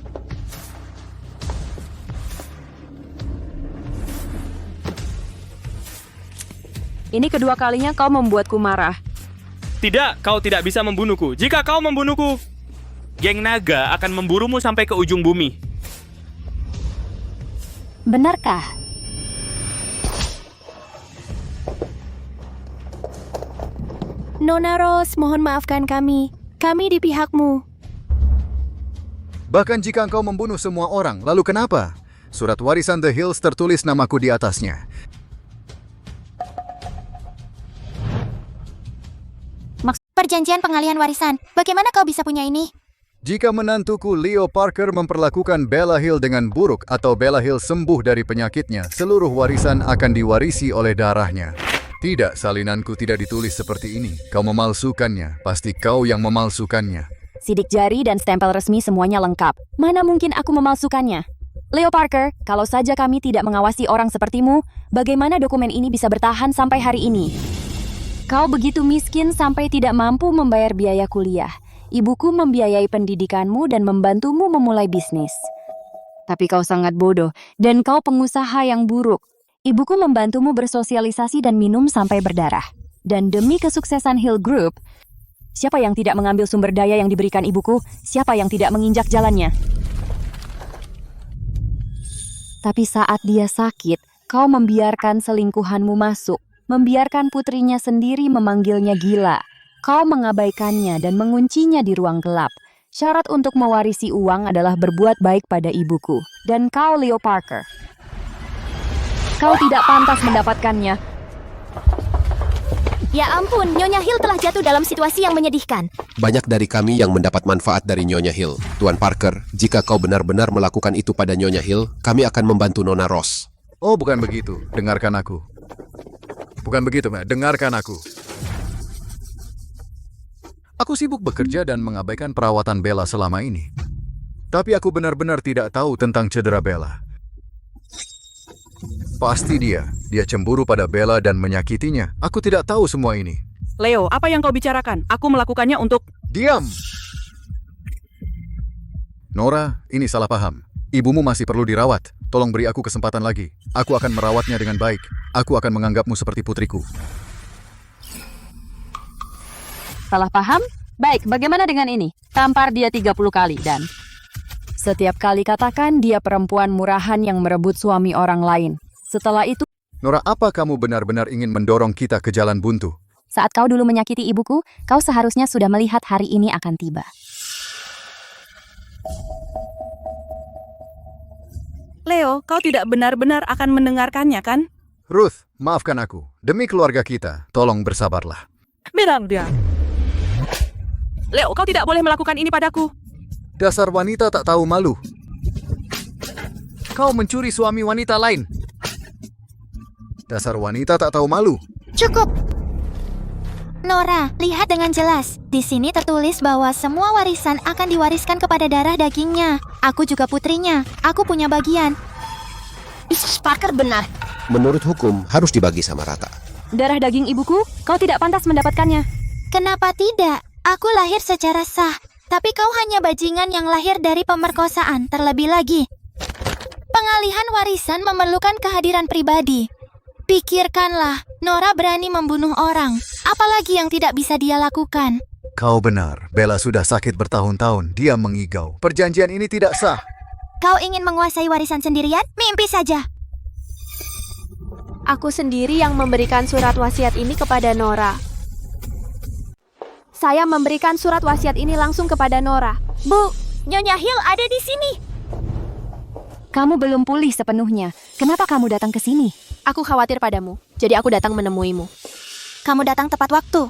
Ini kedua kalinya kau membuatku marah. Tidak, kau tidak bisa membunuhku. Jika kau membunuhku, geng naga akan memburumu sampai ke ujung bumi. Benarkah? Nona Rose, mohon maafkan kami. Kami di pihakmu. Bahkan jika engkau membunuh semua orang, lalu kenapa? Surat warisan The Hills tertulis namaku di atasnya. Perjanjian pengalihan warisan. Bagaimana kau bisa punya ini? Jika menantuku Leo Parker memperlakukan Bella Hill dengan buruk atau Bella Hill sembuh dari penyakitnya, seluruh warisan akan diwarisi oleh darahnya. Tidak, salinanku tidak ditulis seperti ini. Kau memalsukannya. Pasti kau yang memalsukannya. Sidik jari dan stempel resmi semuanya lengkap. Mana mungkin aku memalsukannya? Leo Parker, kalau saja kami tidak mengawasi orang sepertimu, bagaimana dokumen ini bisa bertahan sampai hari ini? Kau begitu miskin sampai tidak mampu membayar biaya kuliah. Ibuku membiayai pendidikanmu dan membantumu memulai bisnis. Tapi kau sangat bodoh, dan kau pengusaha yang buruk. Ibuku membantumu bersosialisasi dan minum sampai berdarah. Dan demi kesuksesan Hill Group, siapa yang tidak mengambil sumber daya yang diberikan ibuku? Siapa yang tidak menginjak jalannya? Tapi saat dia sakit, kau membiarkan selingkuhanmu masuk. Membiarkan putrinya sendiri memanggilnya gila. Kau mengabaikannya dan menguncinya di ruang gelap. Syarat untuk mewarisi uang adalah berbuat baik pada ibuku. Dan kau, Leo Parker, kau tidak pantas mendapatkannya. Ya ampun, Nyonya Hill telah jatuh dalam situasi yang menyedihkan. Banyak dari kami yang mendapat manfaat dari Nyonya Hill. Tuan Parker, jika kau benar-benar melakukan itu pada Nyonya Hill, kami akan membantu Nona Ross. Oh, bukan begitu. Dengarkan aku. Bukan begitu, Mbak. Dengarkan aku. Aku sibuk bekerja dan mengabaikan perawatan Bella selama ini. Tapi aku benar-benar tidak tahu tentang cedera Bella. Pasti dia cemburu pada Bella dan menyakitinya. Aku tidak tahu semua ini. Leo, apa yang kau bicarakan? Aku melakukannya untuk... Diam! Nora, ini salah paham. Ibumu masih perlu dirawat. Tolong beri aku kesempatan lagi. Aku akan merawatnya dengan baik. Aku akan menganggapmu seperti putriku. Salah paham? Baik, bagaimana dengan ini? Tampar dia 30 kali dan... Setiap kali katakan dia perempuan murahan yang merebut suami orang lain. Setelah itu... Nora, apa kamu benar-benar ingin mendorong kita ke jalan buntu? Saat kau dulu menyakiti ibuku, kau seharusnya sudah melihat hari ini akan tiba. Leo, kau tidak benar-benar akan mendengarkannya, kan? Ruth, maafkan aku. Demi keluarga kita, tolong bersabarlah. Miranda. Leo, kau tidak boleh melakukan ini padaku. Dasar wanita tak tahu malu. Kau mencuri suami wanita lain. Dasar wanita tak tahu malu. Cukup. Nora, lihat dengan jelas. Di sini tertulis bahwa semua warisan akan diwariskan kepada darah dagingnya. Aku juga putrinya. Aku punya bagian. Mrs. Parker benar. Menurut hukum, harus dibagi sama rata. Darah daging ibuku, kau tidak pantas mendapatkannya. Kenapa tidak? Aku lahir secara sah. Tapi kau hanya bajingan yang lahir dari pemerkosaan. Terlebih lagi, pengalihan warisan memerlukan kehadiran pribadi. Pikirkanlah, Nora berani membunuh orang. Apalagi yang tidak bisa dia lakukan. Kau benar, Bella sudah sakit bertahun-tahun. Dia mengigau. Perjanjian ini tidak sah. Kau ingin menguasai warisan sendirian? Mimpi saja. Aku sendiri yang memberikan surat wasiat ini kepada Nora. Saya memberikan surat wasiat ini langsung kepada Nora. Bu, Nyonya Hill ada di sini. Kamu belum pulih sepenuhnya. Kenapa kamu datang ke sini? Aku khawatir padamu, jadi aku datang menemuimu. Kamu datang tepat waktu.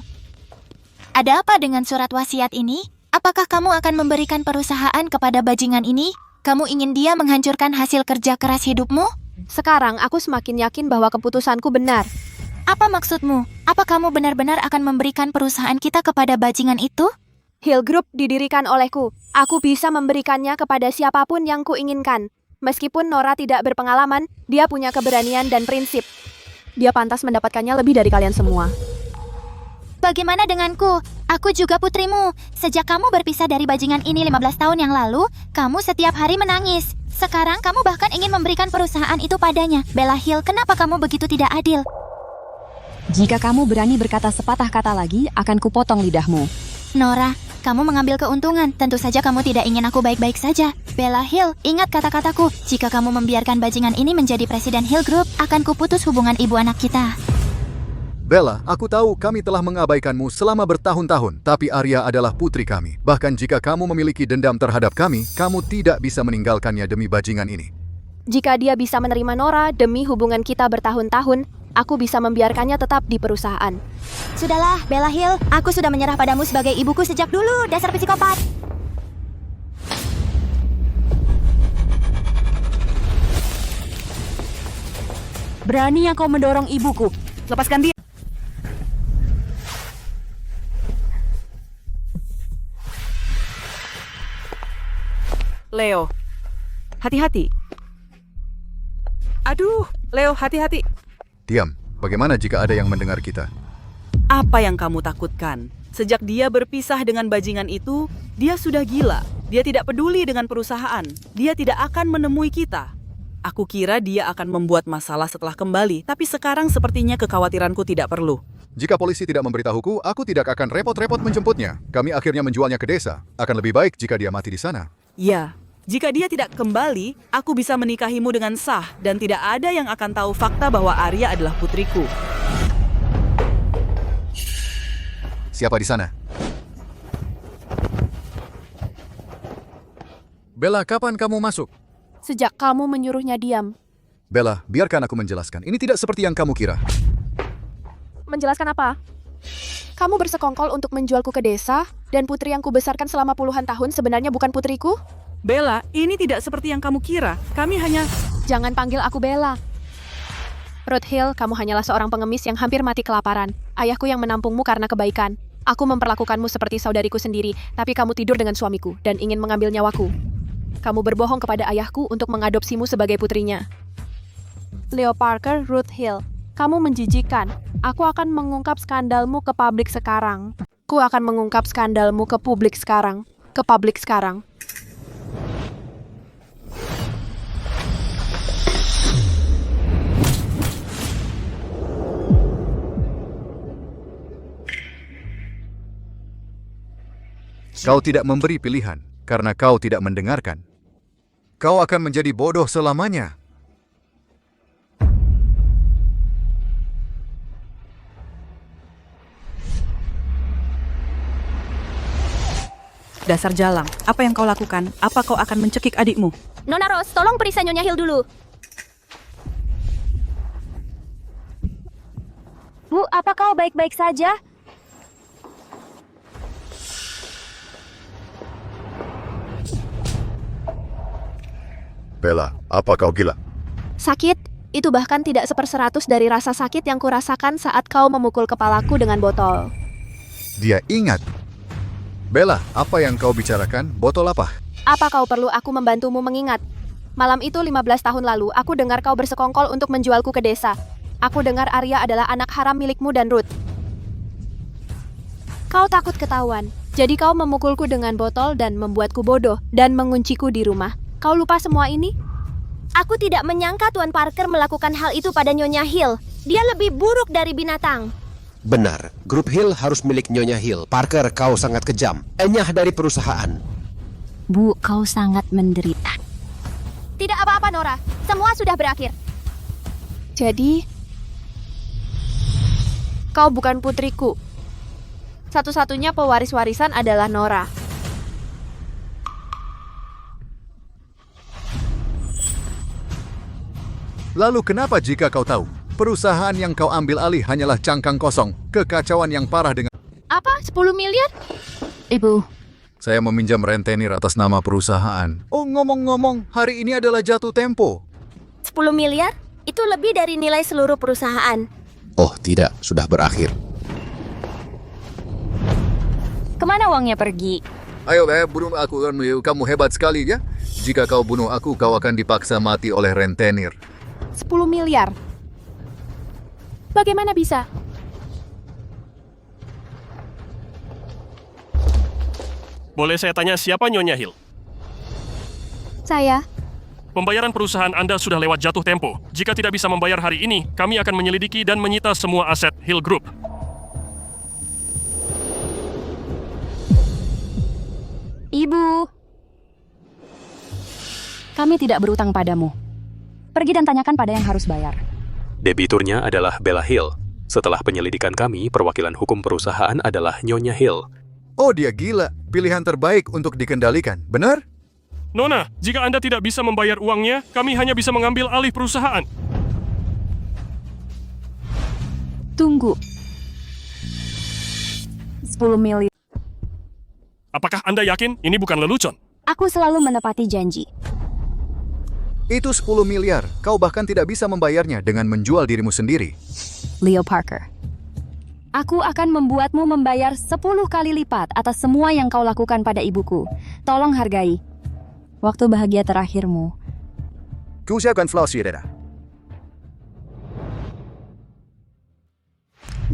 Ada apa dengan surat wasiat ini? Apakah kamu akan memberikan perusahaan kepada bajingan ini? Kamu ingin dia menghancurkan hasil kerja keras hidupmu? Sekarang aku semakin yakin bahwa keputusanku benar. Apa maksudmu? Apa kamu benar-benar akan memberikan perusahaan kita kepada bajingan itu? Hill Group didirikan olehku. Aku bisa memberikannya kepada siapapun yang kuinginkan. Meskipun Nora tidak berpengalaman, dia punya keberanian dan prinsip. Dia pantas mendapatkannya lebih dari kalian semua. Bagaimana denganku? Aku juga putrimu. Sejak kamu berpisah dari bajingan ini 15 tahun yang lalu, kamu setiap hari menangis. Sekarang kamu bahkan ingin memberikan perusahaan itu padanya. Bella Hill, kenapa kamu begitu tidak adil? Jika kamu berani berkata sepatah kata lagi, akan kupotong lidahmu. Nora, kamu mengambil keuntungan. Tentu saja kamu tidak ingin aku baik-baik saja. Bella Hill, ingat kata-kataku. Jika kamu membiarkan bajingan ini menjadi presiden Hill Group, akan kuputus hubungan ibu anak kita. Bella, aku tahu kami telah mengabaikanmu selama bertahun-tahun, tapi Arya adalah putri kami. Bahkan jika kamu memiliki dendam terhadap kami, kamu tidak bisa meninggalkannya demi bajingan ini. Jika dia bisa menerima Nora demi hubungan kita bertahun-tahun, aku bisa membiarkannya tetap di perusahaan. Sudahlah, Bella Hill. Aku sudah menyerah padamu sebagai ibuku sejak dulu, dasar psikopat. Berani yang kau mendorong ibuku. Lepaskan dia. Leo, hati-hati. Aduh, Leo, hati-hati. Diam, bagaimana jika ada yang mendengar kita? Apa yang kamu takutkan? Sejak dia berpisah dengan bajingan itu, dia sudah gila. Dia tidak peduli dengan perusahaan. Dia tidak akan menemui kita. Aku kira dia akan membuat masalah setelah kembali, tapi sekarang sepertinya kekhawatiranku tidak perlu. Jika polisi tidak memberitahuku, aku tidak akan repot-repot menjemputnya. Kami akhirnya menjualnya ke desa. Akan lebih baik jika dia mati di sana. Ya, jika dia tidak kembali, aku bisa menikahimu dengan sah dan tidak ada yang akan tahu fakta bahwa Arya adalah putriku. Siapa di sana? Bella, kapan kamu masuk? Sejak kamu menyuruhnya diam. Bella, biarkan aku menjelaskan. Ini tidak seperti yang kamu kira. Menjelaskan apa? Kamu bersekongkol untuk menjualku ke desa, dan putri yang kubesarkan selama puluhan tahun sebenarnya bukan putriku? Bella, ini tidak seperti yang kamu kira. Kami hanya... Jangan panggil aku Bella. Ruth Hill, kamu hanyalah seorang pengemis yang hampir mati kelaparan. Ayahku yang menampungmu karena kebaikan. Aku memperlakukanmu seperti saudariku sendiri, tapi kamu tidur dengan suamiku dan ingin mengambil nyawaku. Kamu berbohong kepada ayahku untuk mengadopsimu sebagai putrinya. Leo Parker, Ruth Hill, kamu menjijikan. Aku akan mengungkap skandalmu ke publik sekarang. Aku akan mengungkap skandalmu ke publik sekarang. Ke publik sekarang. Kau tidak memberi pilihan, karena kau tidak mendengarkan. Kau akan menjadi bodoh selamanya. Dasar jalang, apa yang kau lakukan? Apa kau akan mencekik adikmu? Nona Rose, tolong periksa Nyonya Hill dulu. Bu, apa kau baik-baik saja? Bella, apa kau gila? Sakit? Itu bahkan tidak 1/100 dari rasa sakit yang kurasakan saat kau memukul kepalaku dengan botol. Dia ingat. Bella, apa yang kau bicarakan? Botol apa? Apa kau perlu aku membantumu mengingat? Malam itu 15 tahun lalu, aku dengar kau bersekongkol untuk menjualku ke desa. Aku dengar Arya adalah anak haram milikmu dan Ruth. Kau takut ketahuan, jadi kau memukulku dengan botol dan membuatku bodoh dan mengunciku di rumah. Kau lupa semua ini? Aku tidak menyangka Tuan Parker melakukan hal itu pada Nyonya Hill. Dia lebih buruk dari binatang. Benar, grup Hill harus milik Nyonya Hill. Parker, kau sangat kejam. Enyah dari perusahaan. Bu, kau sangat menderita. Tidak apa-apa, Nora. Semua sudah berakhir. Jadi, kau bukan putriku. Satu-satunya pewaris warisan adalah Nora. Lalu kenapa jika kau tahu? Perusahaan yang kau ambil alih hanyalah cangkang kosong, kekacauan yang parah dengan... Apa? 10 miliar? Ibu. Saya meminjam rentenir atas nama perusahaan. Oh, ngomong-ngomong, hari ini adalah jatuh tempo. 10 miliar? Itu lebih dari nilai seluruh perusahaan. Oh tidak, sudah berakhir. Kemana uangnya pergi? Ayo, bunuh aku. Kamu hebat sekali, ya? Jika kau bunuh aku, kau akan dipaksa mati oleh rentenir. 10 miliar? Bagaimana bisa? boleh saya tanya siapa Nyonya Hill? Saya. Pembayaran perusahaan Anda sudah lewat jatuh tempo. Jika tidak bisa membayar hari ini, kami akan menyelidiki dan menyita semua aset Hill Group. Ibu, kami tidak berutang padamu. Pergi dan tanyakan pada yang harus bayar. Debiturnya adalah Bella Hill. Setelah penyelidikan kami, perwakilan hukum perusahaan adalah Nyonya Hill. Oh, dia gila. Pilihan terbaik untuk dikendalikan, benar? Nona, jika Anda tidak bisa membayar uangnya, kami hanya bisa mengambil alih perusahaan. Tunggu. 10 miliar. Apakah Anda yakin ini bukan lelucon? Aku selalu menepati janji. Itu 10 miliar. Kau bahkan tidak bisa membayarnya dengan menjual dirimu sendiri. Leo Parker. Aku akan membuatmu membayar 10 kali lipat atas semua yang kau lakukan pada ibuku. Tolong hargai. Waktu bahagia terakhirmu. Ku siapkan flash, saudara.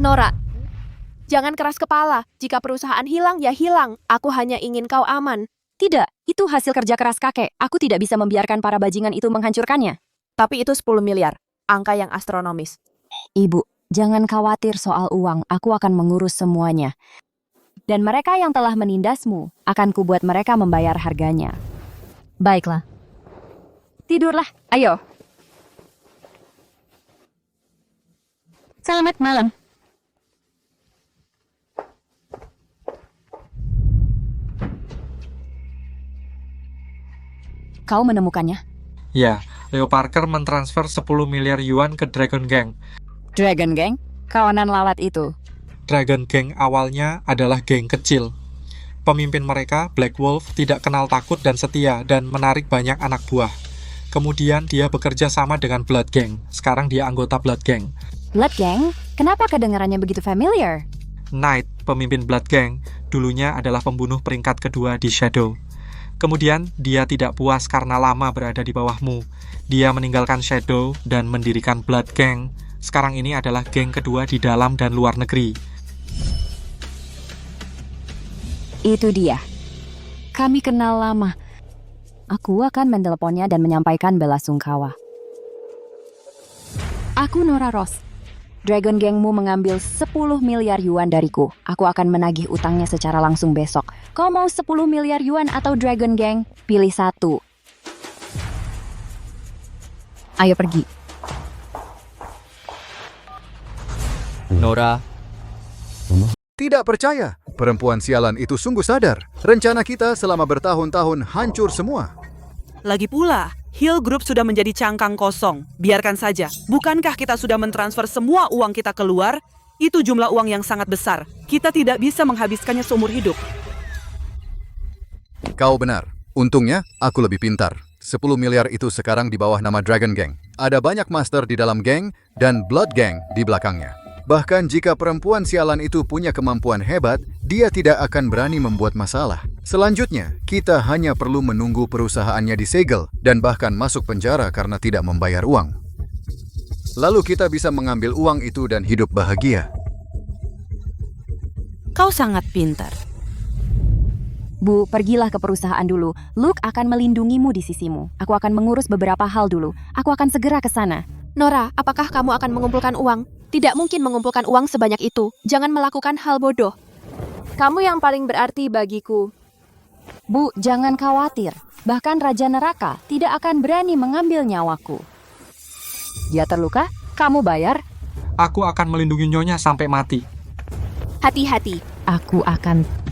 Nora, jangan keras kepala. Jika perusahaan hilang, ya hilang. Aku hanya ingin kau aman. Tidak, itu hasil kerja keras kakek. Aku tidak bisa membiarkan para bajingan itu menghancurkannya. Tapi itu 10 miliar. Angka yang astronomis. Ibu, jangan khawatir soal uang. Aku akan mengurus semuanya. Dan mereka yang telah menindasmu, akan kubuat mereka membayar harganya. Baiklah. Tidurlah, ayo. Selamat malam. Kau menemukannya? Ya, Leo Parker mentransfer 10 miliar yuan ke Dragon Gang. Dragon Gang? Kawanan lalat itu. Dragon Gang awalnya adalah geng kecil. Pemimpin mereka, Black Wolf, tidak kenal takut dan setia dan menarik banyak anak buah. Kemudian dia bekerja sama dengan Blood Gang. Sekarang dia anggota Blood Gang. Blood Gang? Kenapa kedengarannya begitu familiar? Knight, pemimpin Blood Gang, dulunya adalah pembunuh peringkat kedua di Shadow. Kemudian dia tidak puas karena lama berada di bawahmu. Dia meninggalkan Shadow dan mendirikan Blood Gang. Sekarang ini adalah geng kedua di dalam dan luar negeri. Itu dia. Kami kenal lama. Aku akan menelponnya dan menyampaikan bela sungkawa. Aku Nora Ross. Dragon Gangmu mengambil 10 miliar yuan dariku. Aku akan menagih utangnya secara langsung besok. Kau mau 10 miliar yuan atau Dragon Gang? Pilih satu. Ayo pergi. Nora. Tidak percaya. Perempuan sialan itu sungguh sadar. Rencana kita selama bertahun-tahun hancur semua. Lagi pula, Hill Group sudah menjadi cangkang kosong. Biarkan saja. Bukankah kita sudah mentransfer semua uang kita keluar? Itu jumlah uang yang sangat besar. Kita tidak bisa menghabiskannya seumur hidup. Kau benar. Untungnya, aku lebih pintar. 10 miliar itu sekarang di bawah nama Dragon Gang. Ada banyak master di dalam geng dan Blood Gang di belakangnya. Bahkan jika perempuan sialan itu punya kemampuan hebat, dia tidak akan berani membuat masalah. Selanjutnya, kita hanya perlu menunggu perusahaannya disegel dan bahkan masuk penjara karena tidak membayar uang. Lalu kita bisa mengambil uang itu dan hidup bahagia. Kau sangat pintar. Bu, pergilah ke perusahaan dulu. Luke akan melindungimu di sisimu. Aku akan mengurus beberapa hal dulu. Aku akan segera ke sana. Nora, apakah kamu akan mengumpulkan uang? Tidak mungkin mengumpulkan uang sebanyak itu. Jangan melakukan hal bodoh. Kamu yang paling berarti bagiku. Bu, jangan khawatir. Bahkan Raja Neraka tidak akan berani mengambil nyawaku. Dia terluka? Kamu bayar? Aku akan melindungi Nyonya sampai mati. Hati-hati. Aku akan...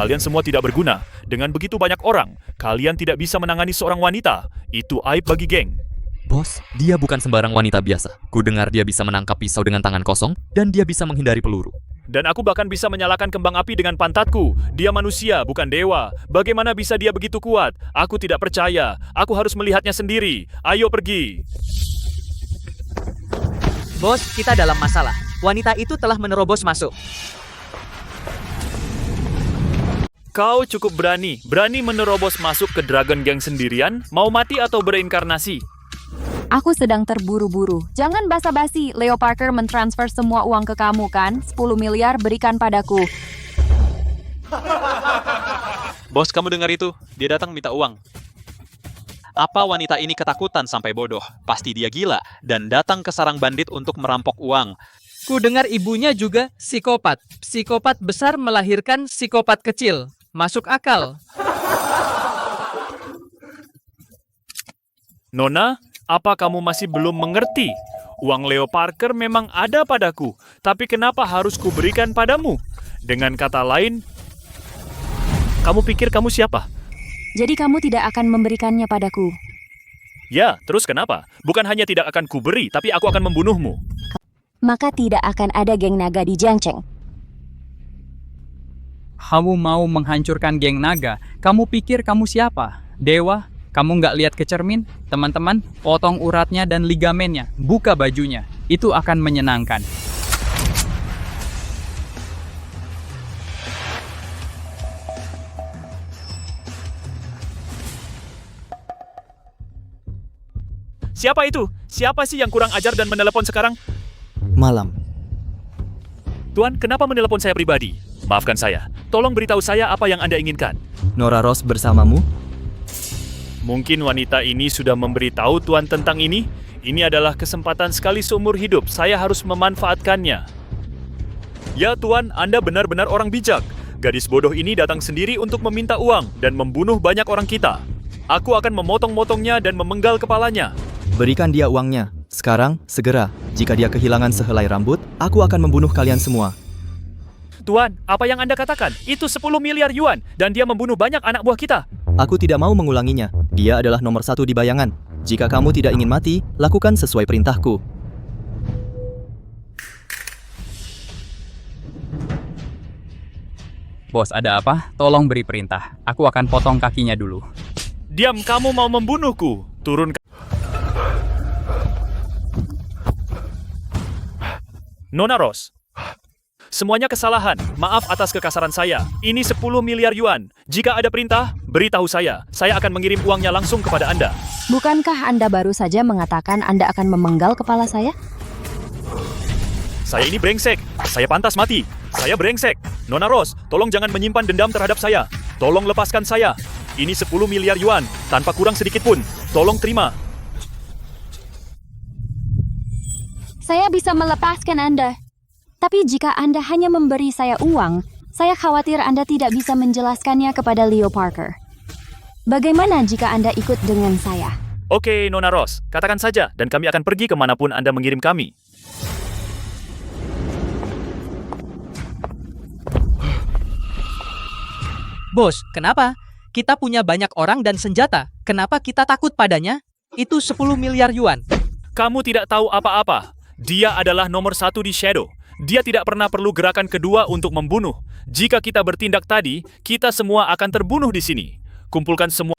Kalian semua tidak berguna. Dengan begitu banyak orang, kalian tidak bisa menangani seorang wanita. Itu aib bagi geng. Bos, dia bukan sembarang wanita biasa. Ku dengar dia bisa menangkap pisau dengan tangan kosong, dan dia bisa menghindari peluru. Dan aku bahkan bisa menyalakan kembang api dengan pantatku. Dia manusia, bukan dewa. Bagaimana bisa dia begitu kuat? Aku tidak percaya. Aku harus melihatnya sendiri. Ayo pergi. Bos, kita dalam masalah. Wanita itu telah menerobos masuk. Kau cukup berani menerobos masuk ke Dragon Gang sendirian, mau mati atau bereinkarnasi? Aku sedang terburu-buru. Jangan basa-basi. Leo Parker mentransfer semua uang ke kamu kan? 10 miliar berikan padaku. Bos, kamu dengar itu? Dia datang minta uang. Apa wanita ini ketakutan sampai bodoh? Pasti dia gila dan datang ke sarang bandit untuk merampok uang. Ku dengar ibunya juga psikopat. Psikopat besar melahirkan psikopat kecil. Masuk akal. Nona, apa kamu masih belum mengerti? Uang Leo Parker memang ada padaku, tapi kenapa harus kuberikan padamu? Dengan kata lain, kamu pikir kamu siapa? Jadi kamu tidak akan memberikannya padaku. Ya, terus kenapa? Bukan hanya tidak akan kuberi, tapi aku akan membunuhmu. Maka tidak akan ada geng naga di Jiangcheng. Kamu mau menghancurkan geng naga? Kamu pikir kamu siapa? Dewa? Kamu nggak lihat ke cermin? Teman-teman, potong uratnya dan ligamennya. Buka bajunya. Itu akan menyenangkan. Siapa itu? Siapa sih yang kurang ajar dan menelepon sekarang? Malam. Tuan, kenapa menelepon saya pribadi? Maafkan saya. Tolong beritahu saya apa yang Anda inginkan. Nora Ross bersamamu? Mungkin wanita ini sudah memberitahu Tuan tentang ini. Ini adalah kesempatan sekali seumur hidup. Saya harus memanfaatkannya. Ya Tuan, Anda benar-benar orang bijak. Gadis bodoh ini datang sendiri untuk meminta uang dan membunuh banyak orang kita. Aku akan memotong-motongnya dan memenggal kepalanya. Berikan dia uangnya. Sekarang, segera. Jika dia kehilangan sehelai rambut, aku akan membunuh kalian semua. Tuan, apa yang Anda katakan? Itu 10 miliar yuan dan dia membunuh banyak anak buah kita. Aku tidak mau mengulanginya. Dia adalah nomor 1 di bayangan. Jika kamu tidak ingin mati, lakukan sesuai perintahku. Bos, ada apa? Tolong beri perintah. Aku akan potong kakinya dulu. Diam, kamu mau membunuhku. Turun. Nona Ross. Semuanya kesalahan. Maaf atas kekasaran saya. Ini 10 miliar yuan. Jika ada perintah, beritahu saya. Saya akan mengirim uangnya langsung kepada Anda. Bukankah Anda baru saja mengatakan Anda akan memenggal kepala saya? Saya ini brengsek. Saya pantas mati. Saya brengsek. Nona Ross, tolong jangan menyimpan dendam terhadap saya. Tolong lepaskan saya. Ini 10 miliar yuan, tanpa kurang sedikit pun. Tolong terima. Saya bisa melepaskan Anda. Tapi jika Anda hanya memberi saya uang, saya khawatir Anda tidak bisa menjelaskannya kepada Leo Parker. Bagaimana jika Anda ikut dengan saya? Oke, Nona Ross, katakan saja dan kami akan pergi kemanapun Anda mengirim kami. Bos, kenapa? Kita punya banyak orang dan senjata. Kenapa kita takut padanya? Itu 10 miliar yuan. Kamu tidak tahu apa-apa. Dia adalah nomor 1 di Shadow. Dia tidak pernah perlu gerakan kedua untuk membunuh. Jika kita bertindak tadi, kita semua akan terbunuh di sini. Kumpulkan semua.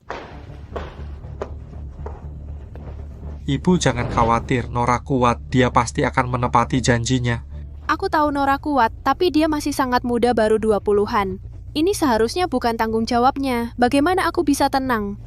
Ibu jangan khawatir, Nora kuat. Dia pasti akan menepati janjinya. Aku tahu Nora kuat, tapi dia masih sangat muda, baru 20-an. Ini seharusnya bukan tanggung jawabnya. Bagaimana aku bisa tenang?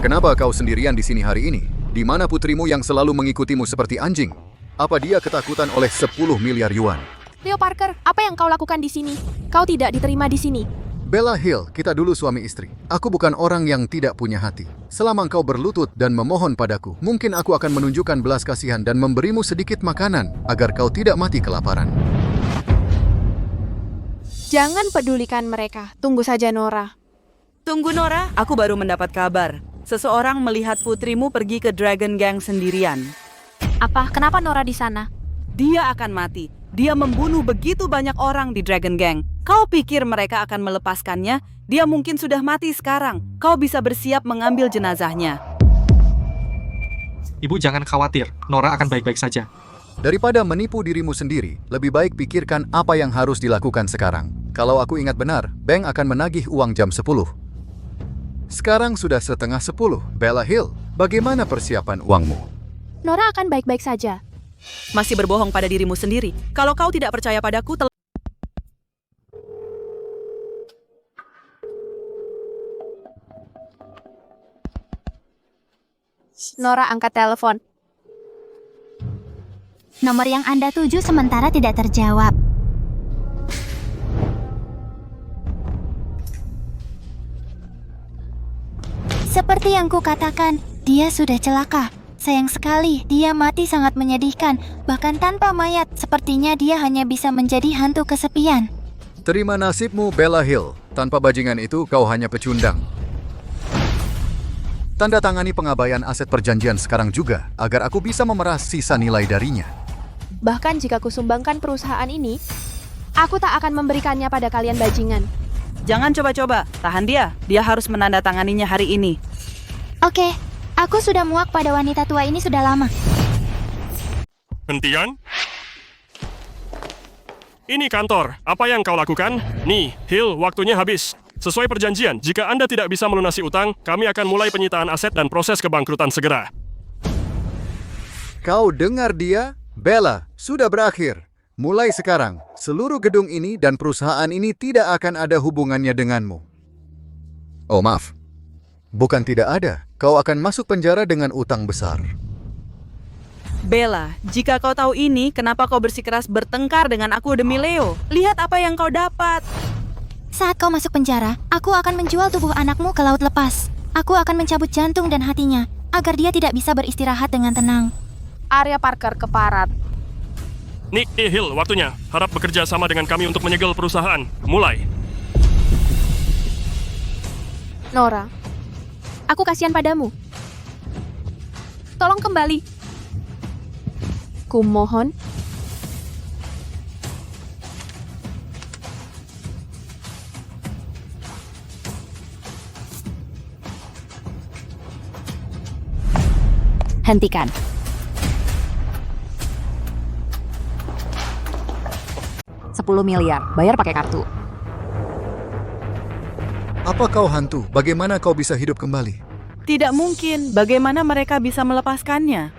Kenapa kau sendirian di sini hari ini? Di mana putrimu yang selalu mengikutimu seperti anjing? Apa dia ketakutan oleh 10 miliar yuan? Leo Parker, apa yang kau lakukan di sini? Kau tidak diterima di sini. Bella Hill, kita dulu suami istri. Aku bukan orang yang tidak punya hati. Selama engkau berlutut dan memohon padaku, mungkin aku akan menunjukkan belas kasihan dan memberimu sedikit makanan agar kau tidak mati kelaparan. Jangan pedulikan mereka. Tunggu saja, Nora. Tunggu, Nora. Aku baru mendapat kabar. Seseorang melihat putrimu pergi ke Dragon Gang sendirian. Apa? Kenapa Nora di sana? Dia akan mati. Dia membunuh begitu banyak orang di Dragon Gang. Kau pikir mereka akan melepaskannya? Dia mungkin sudah mati sekarang. Kau bisa bersiap mengambil jenazahnya. Ibu jangan khawatir, Nora akan baik-baik saja. Daripada menipu dirimu sendiri, lebih baik pikirkan apa yang harus dilakukan sekarang. Kalau aku ingat benar, bank akan menagih uang jam 10. Sekarang sudah setengah 10. Bella Hill, bagaimana persiapan uangmu? Nora akan baik-baik saja. Masih berbohong pada dirimu sendiri. Kalau kau tidak percaya padaku, Nora angkat telepon. Nomor yang Anda tuju sementara tidak terjawab. Seperti yang kukatakan, dia sudah celaka. Sayang sekali, dia mati sangat menyedihkan. Bahkan tanpa mayat, sepertinya dia hanya bisa menjadi hantu kesepian. Terima nasibmu, Bella Hill. Tanpa bajingan itu, kau hanya pecundang. Tanda tangani pengabaian aset perjanjian sekarang juga, agar aku bisa memeras sisa nilai darinya. Bahkan jika kusumbangkan perusahaan ini, aku tak akan memberikannya pada kalian bajingan. Jangan coba-coba, tahan dia. Dia harus menandatanganinya hari ini. Oke, aku sudah muak pada wanita tua ini sudah lama. Hentian? Ini kantor. Apa yang kau lakukan? Nih, Hill, waktunya habis. Sesuai perjanjian, jika Anda tidak bisa melunasi utang, kami akan mulai penyitaan aset dan proses kebangkrutan segera. Kau dengar dia? Bella, sudah berakhir. Mulai sekarang, seluruh gedung ini dan perusahaan ini tidak akan ada hubungannya denganmu. Oh, maaf. Bukan tidak ada. Kau akan masuk penjara dengan utang besar. Bella, jika kau tahu ini, kenapa kau bersikeras bertengkar dengan aku demi Leo? Lihat apa yang kau dapat. Saat kau masuk penjara, aku akan menjual tubuh anakmu ke laut lepas. Aku akan mencabut jantung dan hatinya, agar dia tidak bisa beristirahat dengan tenang. Arya Parker keparat. Nick Hill, waktunya. Harap bekerja sama dengan kami untuk menyegel perusahaan. Mulai. Nora, aku kasihan padamu. Tolong kembali. Kumohon. Hentikan. $10 miliar, bayar pakai kartu. Apa kau hantu? Bagaimana kau bisa hidup kembali? Tidak mungkin. Bagaimana mereka bisa melepaskannya?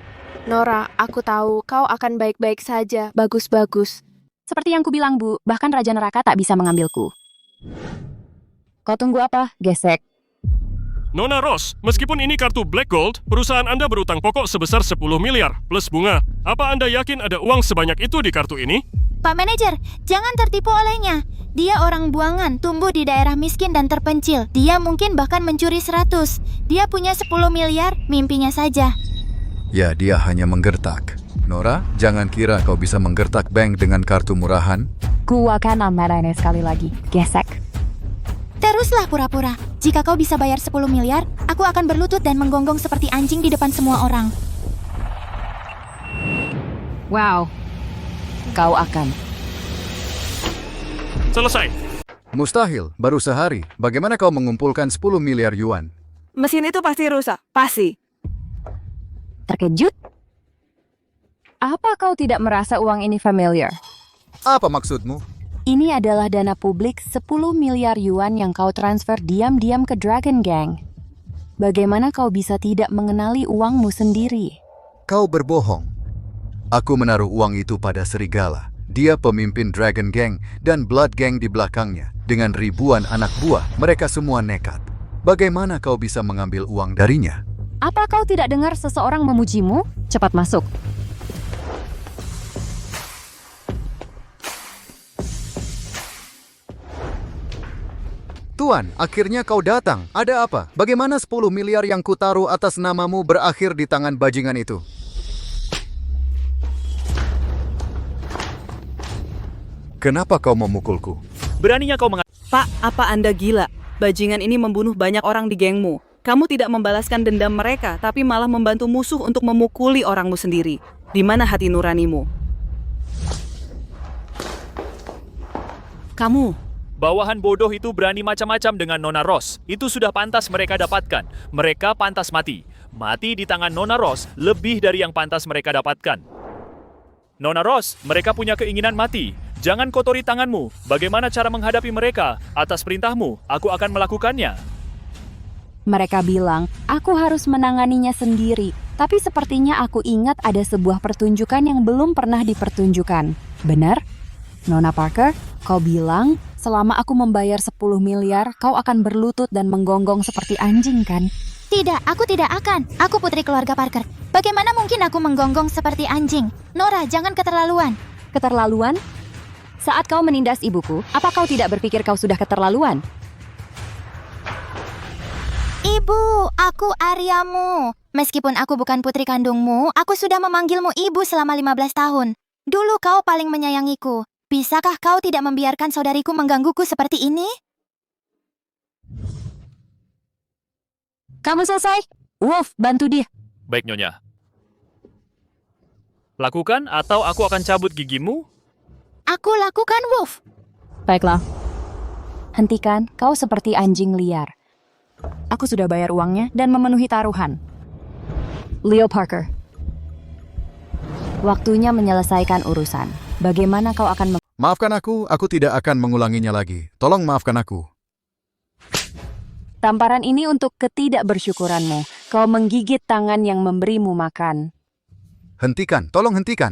Nora, aku tahu kau akan baik-baik saja. Bagus-bagus. Seperti yang kubilang, Bu, bahkan Raja Neraka tak bisa mengambilku. Kau tunggu apa? Gesek. Nona Ross, meskipun ini kartu Black Gold, perusahaan Anda berutang pokok sebesar 10 miliar plus bunga. Apa Anda yakin ada uang sebanyak itu di kartu ini? Pak Manajer, jangan tertipu olehnya. Dia orang buangan, tumbuh di daerah miskin dan terpencil. Dia mungkin bahkan mencuri 100. Dia punya 10 miliar, mimpinya saja. Ya, dia hanya menggertak. Nora, jangan kira kau bisa menggertak bank dengan kartu murahan. Ku akan amarahinnya sekali lagi. Gesek. Teruslah pura-pura. Jika kau bisa bayar 10 miliar, aku akan berlutut dan menggonggong seperti anjing di depan semua orang. Wow. Kau akan. Selesai. Mustahil, baru sehari. Bagaimana kau mengumpulkan 10 miliar yuan? Mesin itu pasti rusak. Pasti. Terkejut? Apa kau tidak merasa uang ini familiar? Apa maksudmu? Ini adalah dana publik 10 miliar yuan yang kau transfer diam-diam ke Dragon Gang. Bagaimana kau bisa tidak mengenali uangmu sendiri? Kau berbohong. Aku menaruh uang itu pada Serigala. Dia pemimpin Dragon Gang dan Blood Gang di belakangnya. Dengan ribuan anak buah, mereka semua nekat. Bagaimana kau bisa mengambil uang darinya? Apa kau tidak dengar seseorang memujimu? Cepat masuk. Tuan, akhirnya kau datang. Ada apa? Bagaimana 10 miliar yang kutaruh atas namamu berakhir di tangan bajingan itu? Kenapa kau memukulku? Beraninya kau Pak, apa Anda gila? Bajingan ini membunuh banyak orang di gengmu. Kamu tidak membalaskan dendam mereka, tapi malah membantu musuh untuk memukuli orangmu sendiri. Di mana hati nuranimu? Kamu. Bawahan bodoh itu berani macam-macam dengan Nona Ross. Itu sudah pantas mereka dapatkan. Mereka pantas mati. Mati di tangan Nona Ross lebih dari yang pantas mereka dapatkan. Nona Ross, mereka punya keinginan mati. Jangan kotori tanganmu. Bagaimana cara menghadapi mereka? Atas perintahmu, aku akan melakukannya. Mereka bilang, aku harus menanganinya sendiri. Tapi sepertinya aku ingat ada sebuah pertunjukan yang belum pernah dipertunjukkan. Benar? Nona Parker, kau bilang, selama aku membayar 10 miliar, kau akan berlutut dan menggonggong seperti anjing, kan? Tidak, aku tidak akan. Aku putri keluarga Parker. Bagaimana mungkin aku menggonggong seperti anjing? Nora, jangan keterlaluan. Keterlaluan? Saat kau menindas ibuku, apa kau tidak berpikir kau sudah keterlaluan? Ibu, aku Aryamu. Meskipun aku bukan putri kandungmu, aku sudah memanggilmu ibu selama 15 tahun. Dulu kau paling menyayangiku. Bisakah kau tidak membiarkan saudariku menggangguku seperti ini? Kamu selesai? Wolf, bantu dia. Baik, Nyonya. Lakukan atau aku akan cabut gigimu? Aku lakukan, Wolf. Baiklah. Hentikan, kau seperti anjing liar. Aku sudah bayar uangnya dan memenuhi taruhan. Leo Parker. Waktunya menyelesaikan urusan. Bagaimana kau akan Maafkan aku tidak akan mengulanginya lagi. Tolong maafkan aku. Tamparan ini untuk ketidakbersyukuranmu. Kau menggigit tangan yang memberimu makan. Hentikan, tolong hentikan.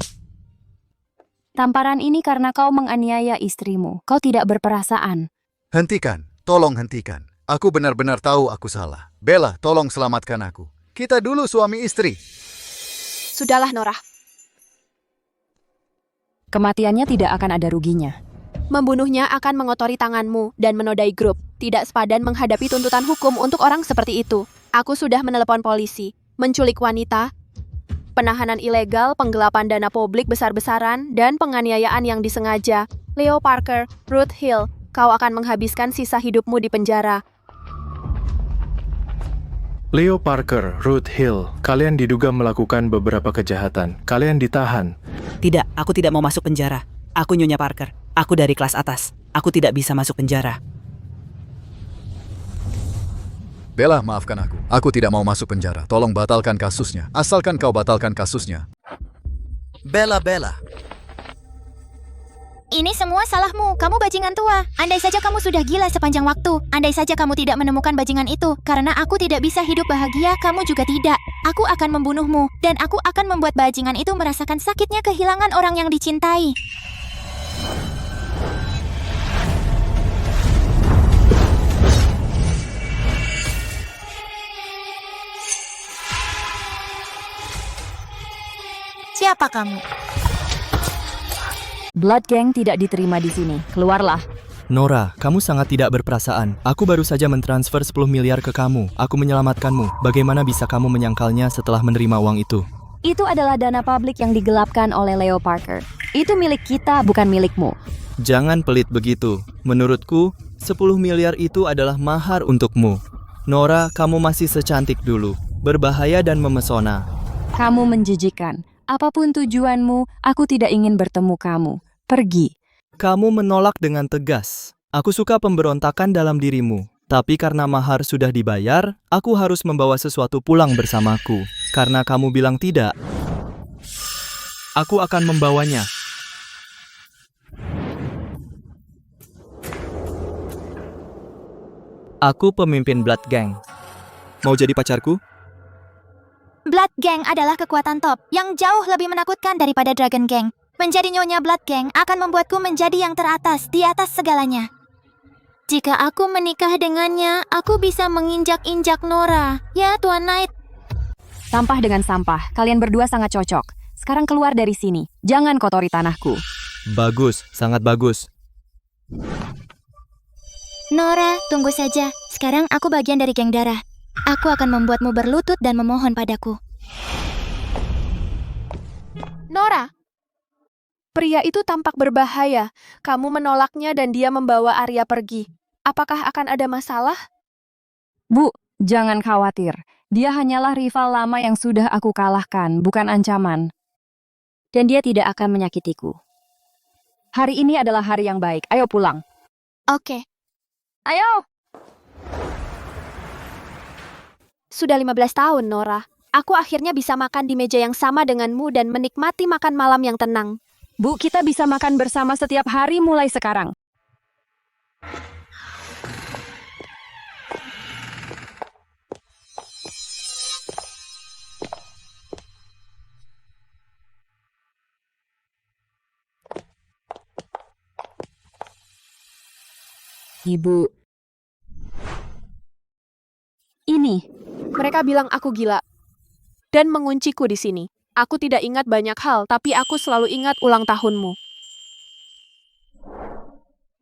Tamparan ini karena kau menganiaya istrimu. Kau tidak berperasaan. Hentikan, tolong hentikan. Aku benar-benar tahu aku salah. Bella, tolong selamatkan aku. Kita dulu suami istri. Sudahlah, Nora. Kematiannya tidak akan ada ruginya. Membunuhnya akan mengotori tanganmu dan menodai grup. Tidak sepadan menghadapi tuntutan hukum untuk orang seperti itu. Aku sudah menelepon polisi. Menculik wanita, penahanan ilegal, penggelapan dana publik besar-besaran, dan penganiayaan yang disengaja. Leo Parker, Ruth Hill, kau akan menghabiskan sisa hidupmu di penjara. Leo Parker, Ruth Hill, kalian diduga melakukan beberapa kejahatan. Kalian ditahan. Tidak, aku tidak mau masuk penjara. Aku Nyonya Parker. Aku dari kelas atas. Aku tidak bisa masuk penjara. Bella, maafkan aku. Aku tidak mau masuk penjara. Tolong batalkan kasusnya. Asalkan kau batalkan kasusnya. Bella. Ini semua salahmu. Kamu bajingan tua. Andai saja kamu sudah gila sepanjang waktu. Andai saja kamu tidak menemukan bajingan itu. Karena aku tidak bisa hidup bahagia, kamu juga tidak. Aku akan membunuhmu. Dan aku akan membuat bajingan itu merasakan sakitnya kehilangan orang yang dicintai. Siapa kamu? Blood Gang tidak diterima di sini. Keluarlah. Nora, kamu sangat tidak berperasaan. Aku baru saja mentransfer 10 miliar ke kamu. Aku menyelamatkanmu. Bagaimana bisa kamu menyangkalnya setelah menerima uang itu? Itu adalah dana publik yang digelapkan oleh Leo Parker. Itu milik kita, bukan milikmu. Jangan pelit begitu. Menurutku, 10 miliar itu adalah mahar untukmu. Nora, kamu masih secantik dulu. Berbahaya dan memesona. Kamu menjijikan. Apapun tujuanmu, aku tidak ingin bertemu kamu. Pergi. Kamu menolak dengan tegas. Aku suka pemberontakan dalam dirimu. Tapi karena mahar sudah dibayar, aku harus membawa sesuatu pulang bersamaku. Karena kamu bilang tidak, aku akan membawanya. Aku pemimpin Blood Gang. Mau jadi pacarku? Blood Gang adalah kekuatan top yang jauh lebih menakutkan daripada Dragon Gang. Menjadi Nyonya Blood Gang akan membuatku menjadi yang teratas, di atas segalanya. Jika aku menikah dengannya, aku bisa menginjak-injak Nora. Ya, Tuan Knight. Sampah dengan sampah, kalian berdua sangat cocok. Sekarang keluar dari sini, jangan kotori tanahku. Bagus, sangat bagus. Nora, tunggu saja. Sekarang aku bagian dari geng darah. Aku akan membuatmu berlutut dan memohon padaku. Nora, pria itu tampak berbahaya. Kamu menolaknya dan dia membawa Arya pergi. Apakah akan ada masalah? Bu, jangan khawatir. Dia hanyalah rival lama yang sudah aku kalahkan, bukan ancaman. Dan dia tidak akan menyakitiku. Hari ini adalah hari yang baik. Ayo pulang. Oke. Ayo! Sudah 15 tahun, Nora. Aku akhirnya bisa makan di meja yang sama denganmu dan menikmati makan malam yang tenang. Bu, kita bisa makan bersama setiap hari mulai sekarang. Ibu. Ini ini? Mereka bilang aku gila dan mengunciku di sini. Aku tidak ingat banyak hal, tapi aku selalu ingat ulang tahunmu.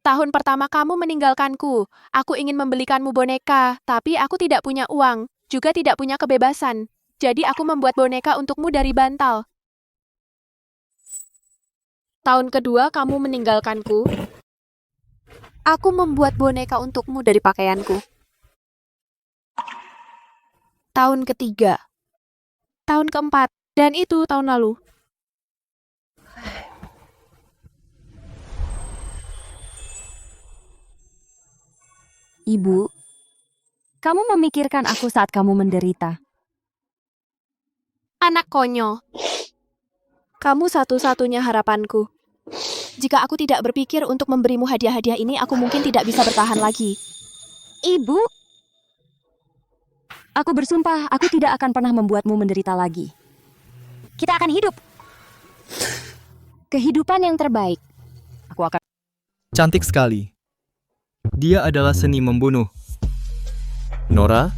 Tahun pertama kamu meninggalkanku. Aku ingin membelikanmu boneka, tapi aku tidak punya uang, juga tidak punya kebebasan. Jadi aku membuat boneka untukmu dari bantal. Tahun kedua kamu meninggalkanku. Aku membuat boneka untukmu dari pakaianku. Tahun ketiga. Tahun keempat. Dan itu tahun lalu. Ibu, kamu memikirkan aku saat kamu menderita. Anak konyol. Kamu satu-satunya harapanku. Jika aku tidak berpikir untuk memberimu hadiah-hadiah ini, aku mungkin tidak bisa bertahan lagi. Ibu, aku bersumpah aku tidak akan pernah membuatmu menderita lagi. Kita akan hidup. Kehidupan yang terbaik. Aku akan... Cantik sekali. Dia adalah seni membunuh. Nora,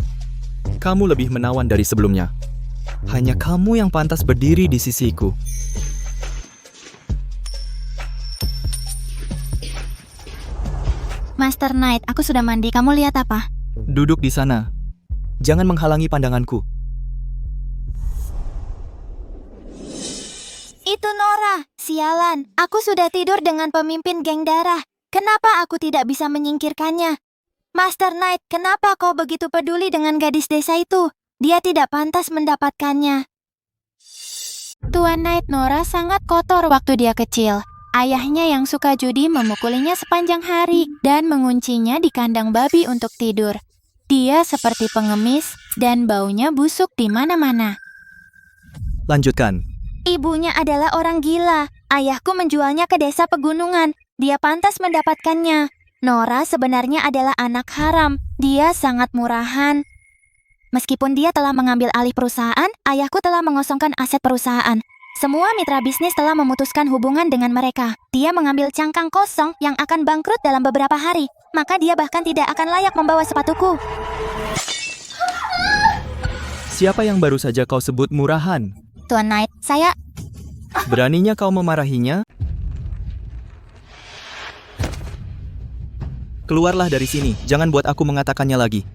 kamu lebih menawan dari sebelumnya. Hanya kamu yang pantas berdiri di sisiku. Master Knight, aku sudah mandi. Kamu lihat apa? Duduk di sana. Jangan menghalangi pandanganku. Itu Nora. Sialan, aku sudah tidur dengan pemimpin geng darah. Kenapa aku tidak bisa menyingkirkannya? Master Knight, kenapa kau begitu peduli dengan gadis desa itu? Dia tidak pantas mendapatkannya. Tuan Knight, Nora sangat kotor waktu dia kecil. Ayahnya yang suka judi memukulinya sepanjang hari dan menguncinya di kandang babi untuk tidur. Dia seperti pengemis dan baunya busuk di mana-mana. Lanjutkan. Ibunya adalah orang gila. Ayahku menjualnya ke desa pegunungan. Dia pantas mendapatkannya. Nora sebenarnya adalah anak haram. Dia sangat murahan. Meskipun dia telah mengambil alih perusahaan, ayahku telah mengosongkan aset perusahaan. Semua mitra bisnis telah memutuskan hubungan dengan mereka. Dia mengambil cangkang kosong yang akan bangkrut dalam beberapa hari. Maka dia bahkan tidak akan layak membawa sepatuku. Siapa yang baru saja kau sebut murahan? Tuan Knight, saya... Beraninya kau memarahinya? Keluarlah dari sini, jangan buat aku mengatakannya lagi.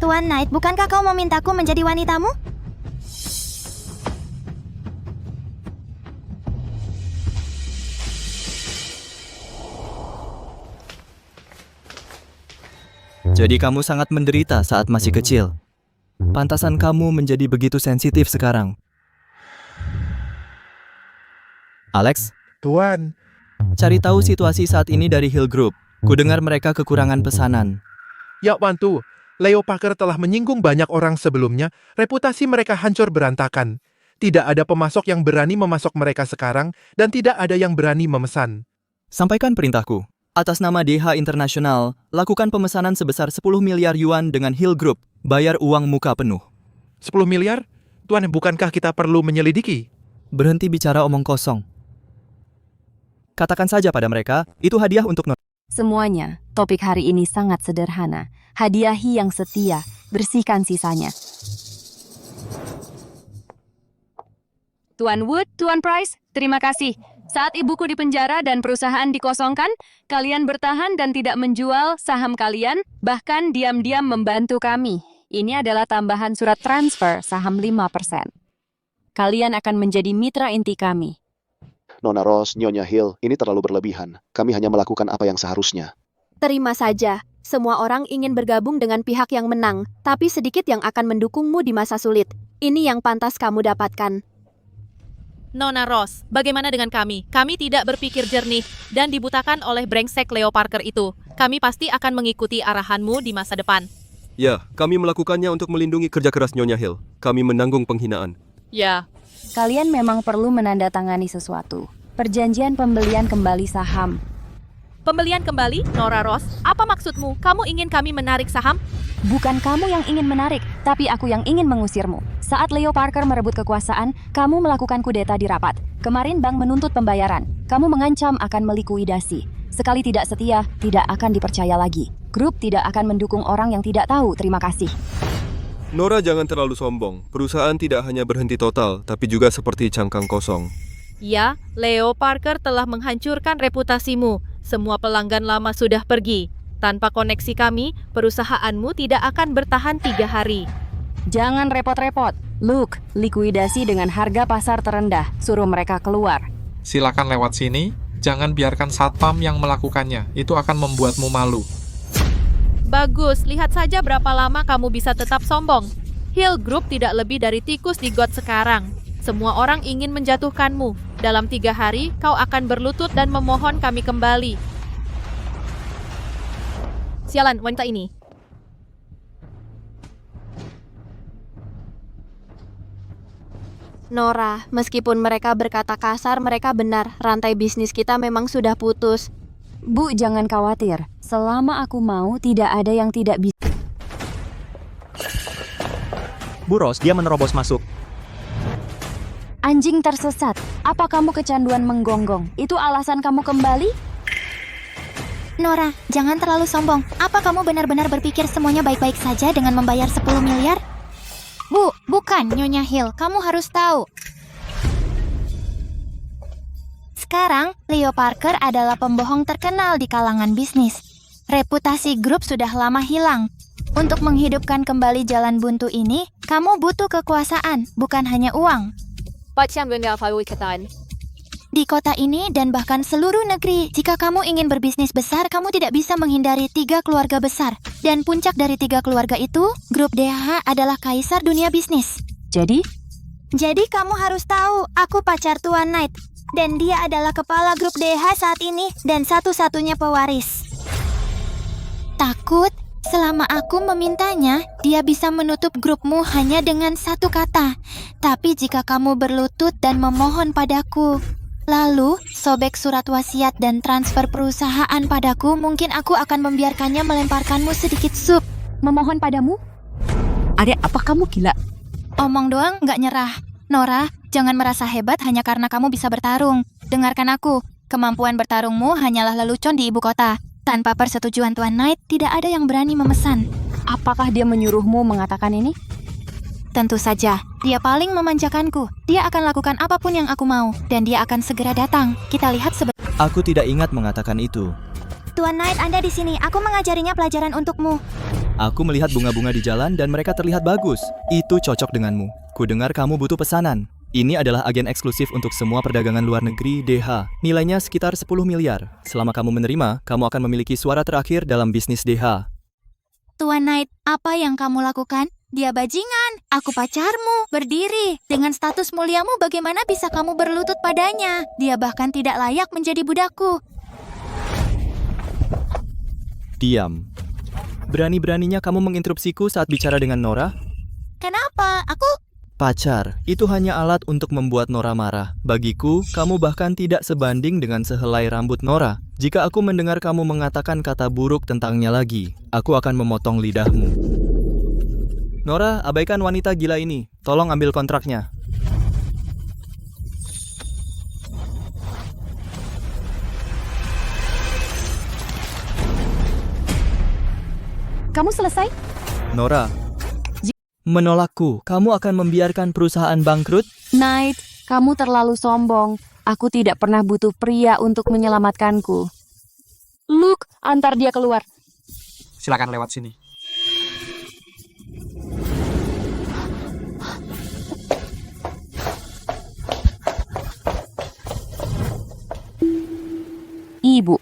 Tuan Knight, bukankah kau memintaku menjadi wanitamu? Jadi kamu sangat menderita saat masih kecil. Pantasan kamu menjadi begitu sensitif sekarang. Alex? Tuan. Cari tahu situasi saat ini dari Hill Group. Kudengar mereka kekurangan pesanan. Ya, Wantu. Leo Parker telah menyinggung banyak orang sebelumnya. Reputasi mereka hancur berantakan. Tidak ada pemasok yang berani memasok mereka sekarang, dan tidak ada yang berani memesan. Sampaikan perintahku. Atas nama DH Internasional, lakukan pemesanan sebesar 10 miliar yuan dengan Hill Group. Bayar uang muka penuh. 10 miliar? Tuan, bukankah kita perlu menyelidiki? Berhenti bicara omong kosong. Katakan saja pada mereka, itu hadiah untuk Nora. Semuanya, topik hari ini sangat sederhana. Hadiahi yang setia, bersihkan sisanya. Tuan Wood, Tuan Price, terima kasih. Saat ibuku di penjara dan perusahaan dikosongkan, kalian bertahan dan tidak menjual saham kalian, bahkan diam-diam membantu kami. Ini adalah tambahan surat transfer saham 5%. Kalian akan menjadi mitra inti kami. Nona Ross, Nyonya Hill, ini terlalu berlebihan. Kami hanya melakukan apa yang seharusnya. Terima saja. Semua orang ingin bergabung dengan pihak yang menang, tapi sedikit yang akan mendukungmu di masa sulit. Ini yang pantas kamu dapatkan. Nona Ross, bagaimana dengan kami? Kami tidak berpikir jernih dan dibutakan oleh brengsek Leo Parker itu. Kami pasti akan mengikuti arahanmu di masa depan. Ya, kami melakukannya untuk melindungi kerja keras Nyonya Hill. Kami menanggung penghinaan. Ya. Kalian memang perlu menandatangani sesuatu. Perjanjian pembelian kembali saham. Pembelian kembali, Nora Ross? Apa maksudmu? Kamu ingin kami menarik saham? Bukan kamu yang ingin menarik, tapi aku yang ingin mengusirmu. Saat Leo Parker merebut kekuasaan, kamu melakukan kudeta di rapat. Kemarin bank menuntut pembayaran. Kamu mengancam akan melikuidasi. Sekali tidak setia, tidak akan dipercaya lagi. Grup tidak akan mendukung orang yang tidak tahu terima kasih. Nora, jangan terlalu sombong. Perusahaan tidak hanya berhenti total, tapi juga seperti cangkang kosong. Ya, Leo Parker telah menghancurkan reputasimu. Semua pelanggan lama sudah pergi. Tanpa koneksi kami, perusahaanmu tidak akan bertahan 3 hari. Jangan repot-repot. Luke, likuidasi dengan harga pasar terendah. Suruh mereka keluar. Silakan lewat sini. Jangan biarkan satpam yang melakukannya. Itu akan membuatmu malu. Bagus, lihat saja berapa lama kamu bisa tetap sombong. Hill Group tidak lebih dari tikus di got sekarang. Semua orang ingin menjatuhkanmu. Dalam 3 hari, kau akan berlutut dan memohon kami kembali. Sialan, wanita ini. Nora, meskipun mereka berkata kasar, mereka benar. Rantai bisnis kita memang sudah putus. Bu, jangan khawatir. Selama aku mau, tidak ada yang tidak bisa. Bu Rose, dia menerobos masuk. Anjing tersesat. Apa kamu kecanduan menggonggong? Itu alasan kamu kembali? Nora, jangan terlalu sombong. Apa kamu benar-benar berpikir semuanya baik-baik saja dengan membayar 10 miliar? Bu, bukan Nyonya Hill. Kamu harus tahu. Sekarang, Leo Parker adalah pembohong terkenal di kalangan bisnis. Reputasi grup sudah lama hilang. Untuk menghidupkan kembali jalan buntu ini, kamu butuh kekuasaan, bukan hanya uang. Di kota ini dan bahkan seluruh negeri, jika kamu ingin berbisnis besar, kamu tidak bisa menghindari 3 keluarga besar. Dan puncak dari 3 keluarga itu, grup DH adalah kaisar dunia bisnis. Jadi kamu harus tahu, aku pacar Tuan Knight. Dan dia adalah kepala grup DH saat ini dan satu-satunya pewaris. Takut? Selama aku memintanya, dia bisa menutup grupmu hanya dengan 1 kata. Tapi jika kamu berlutut dan memohon padaku, lalu sobek surat wasiat dan transfer perusahaan padaku, mungkin aku akan membiarkannya melemparkanmu sedikit sup. Memohon padamu? Adek, apa kamu gila? Omong doang nggak nyerah. Nora, jangan merasa hebat hanya karena kamu bisa bertarung. Dengarkan aku, kemampuan bertarungmu hanyalah lelucon di ibu kota. Tanpa persetujuan Tuan Knight, tidak ada yang berani memesan. Apakah dia menyuruhmu mengatakan ini? Tentu saja, dia paling memanjakanku. Dia akan lakukan apapun yang aku mau, dan dia akan segera datang. Kita lihat Aku tidak ingat mengatakan itu. Tuan Knight, Anda di sini. Aku mengajarinya pelajaran untukmu. Aku melihat bunga-bunga di jalan dan mereka terlihat bagus. Itu cocok denganmu. Kudengar kamu butuh pesanan. Ini adalah agen eksklusif untuk semua perdagangan luar negeri DH. Nilainya sekitar 10 miliar. Selama kamu menerima, kamu akan memiliki suara terakhir dalam bisnis DH. Tuan Knight, apa yang kamu lakukan? Dia bajingan. Aku pacarmu. Berdiri. Dengan status muliamu, bagaimana bisa kamu berlutut padanya? Dia bahkan tidak layak menjadi budakku. Diam. Berani-beraninya kamu menginterupsiku saat bicara dengan Nora? Kenapa? Pacar, itu hanya alat untuk membuat Nora marah. Bagiku, kamu bahkan tidak sebanding dengan sehelai rambut Nora. Jika aku mendengar kamu mengatakan kata buruk tentangnya lagi, aku akan memotong lidahmu. Nora, abaikan wanita gila ini. Tolong ambil kontraknya. Kamu selesai? Nora, menolakku. Kamu akan membiarkan perusahaan bangkrut? Knight, kamu terlalu sombong. Aku tidak pernah butuh pria untuk menyelamatkanku. Luke, antar dia keluar. Silakan lewat sini. Ibu,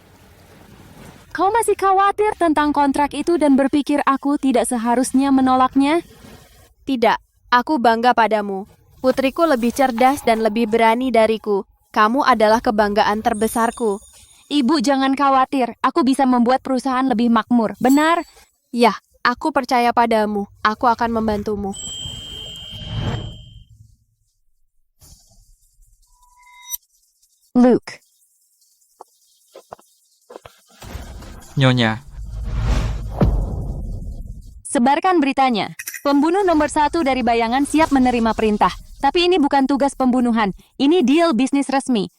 kau masih khawatir tentang kontrak itu dan berpikir aku tidak seharusnya menolaknya? Tidak, aku bangga padamu. Putriku lebih cerdas dan lebih berani dariku. Kamu adalah kebanggaan terbesarku. Ibu, jangan khawatir. Aku bisa membuat perusahaan lebih makmur. Benar? Ya, aku percaya padamu. Aku akan membantumu. Luke. Nyonya. Sebarkan beritanya. Pembunuh nomor 1 dari bayangan siap menerima perintah. Tapi ini bukan tugas pembunuhan. Ini deal bisnis resmi.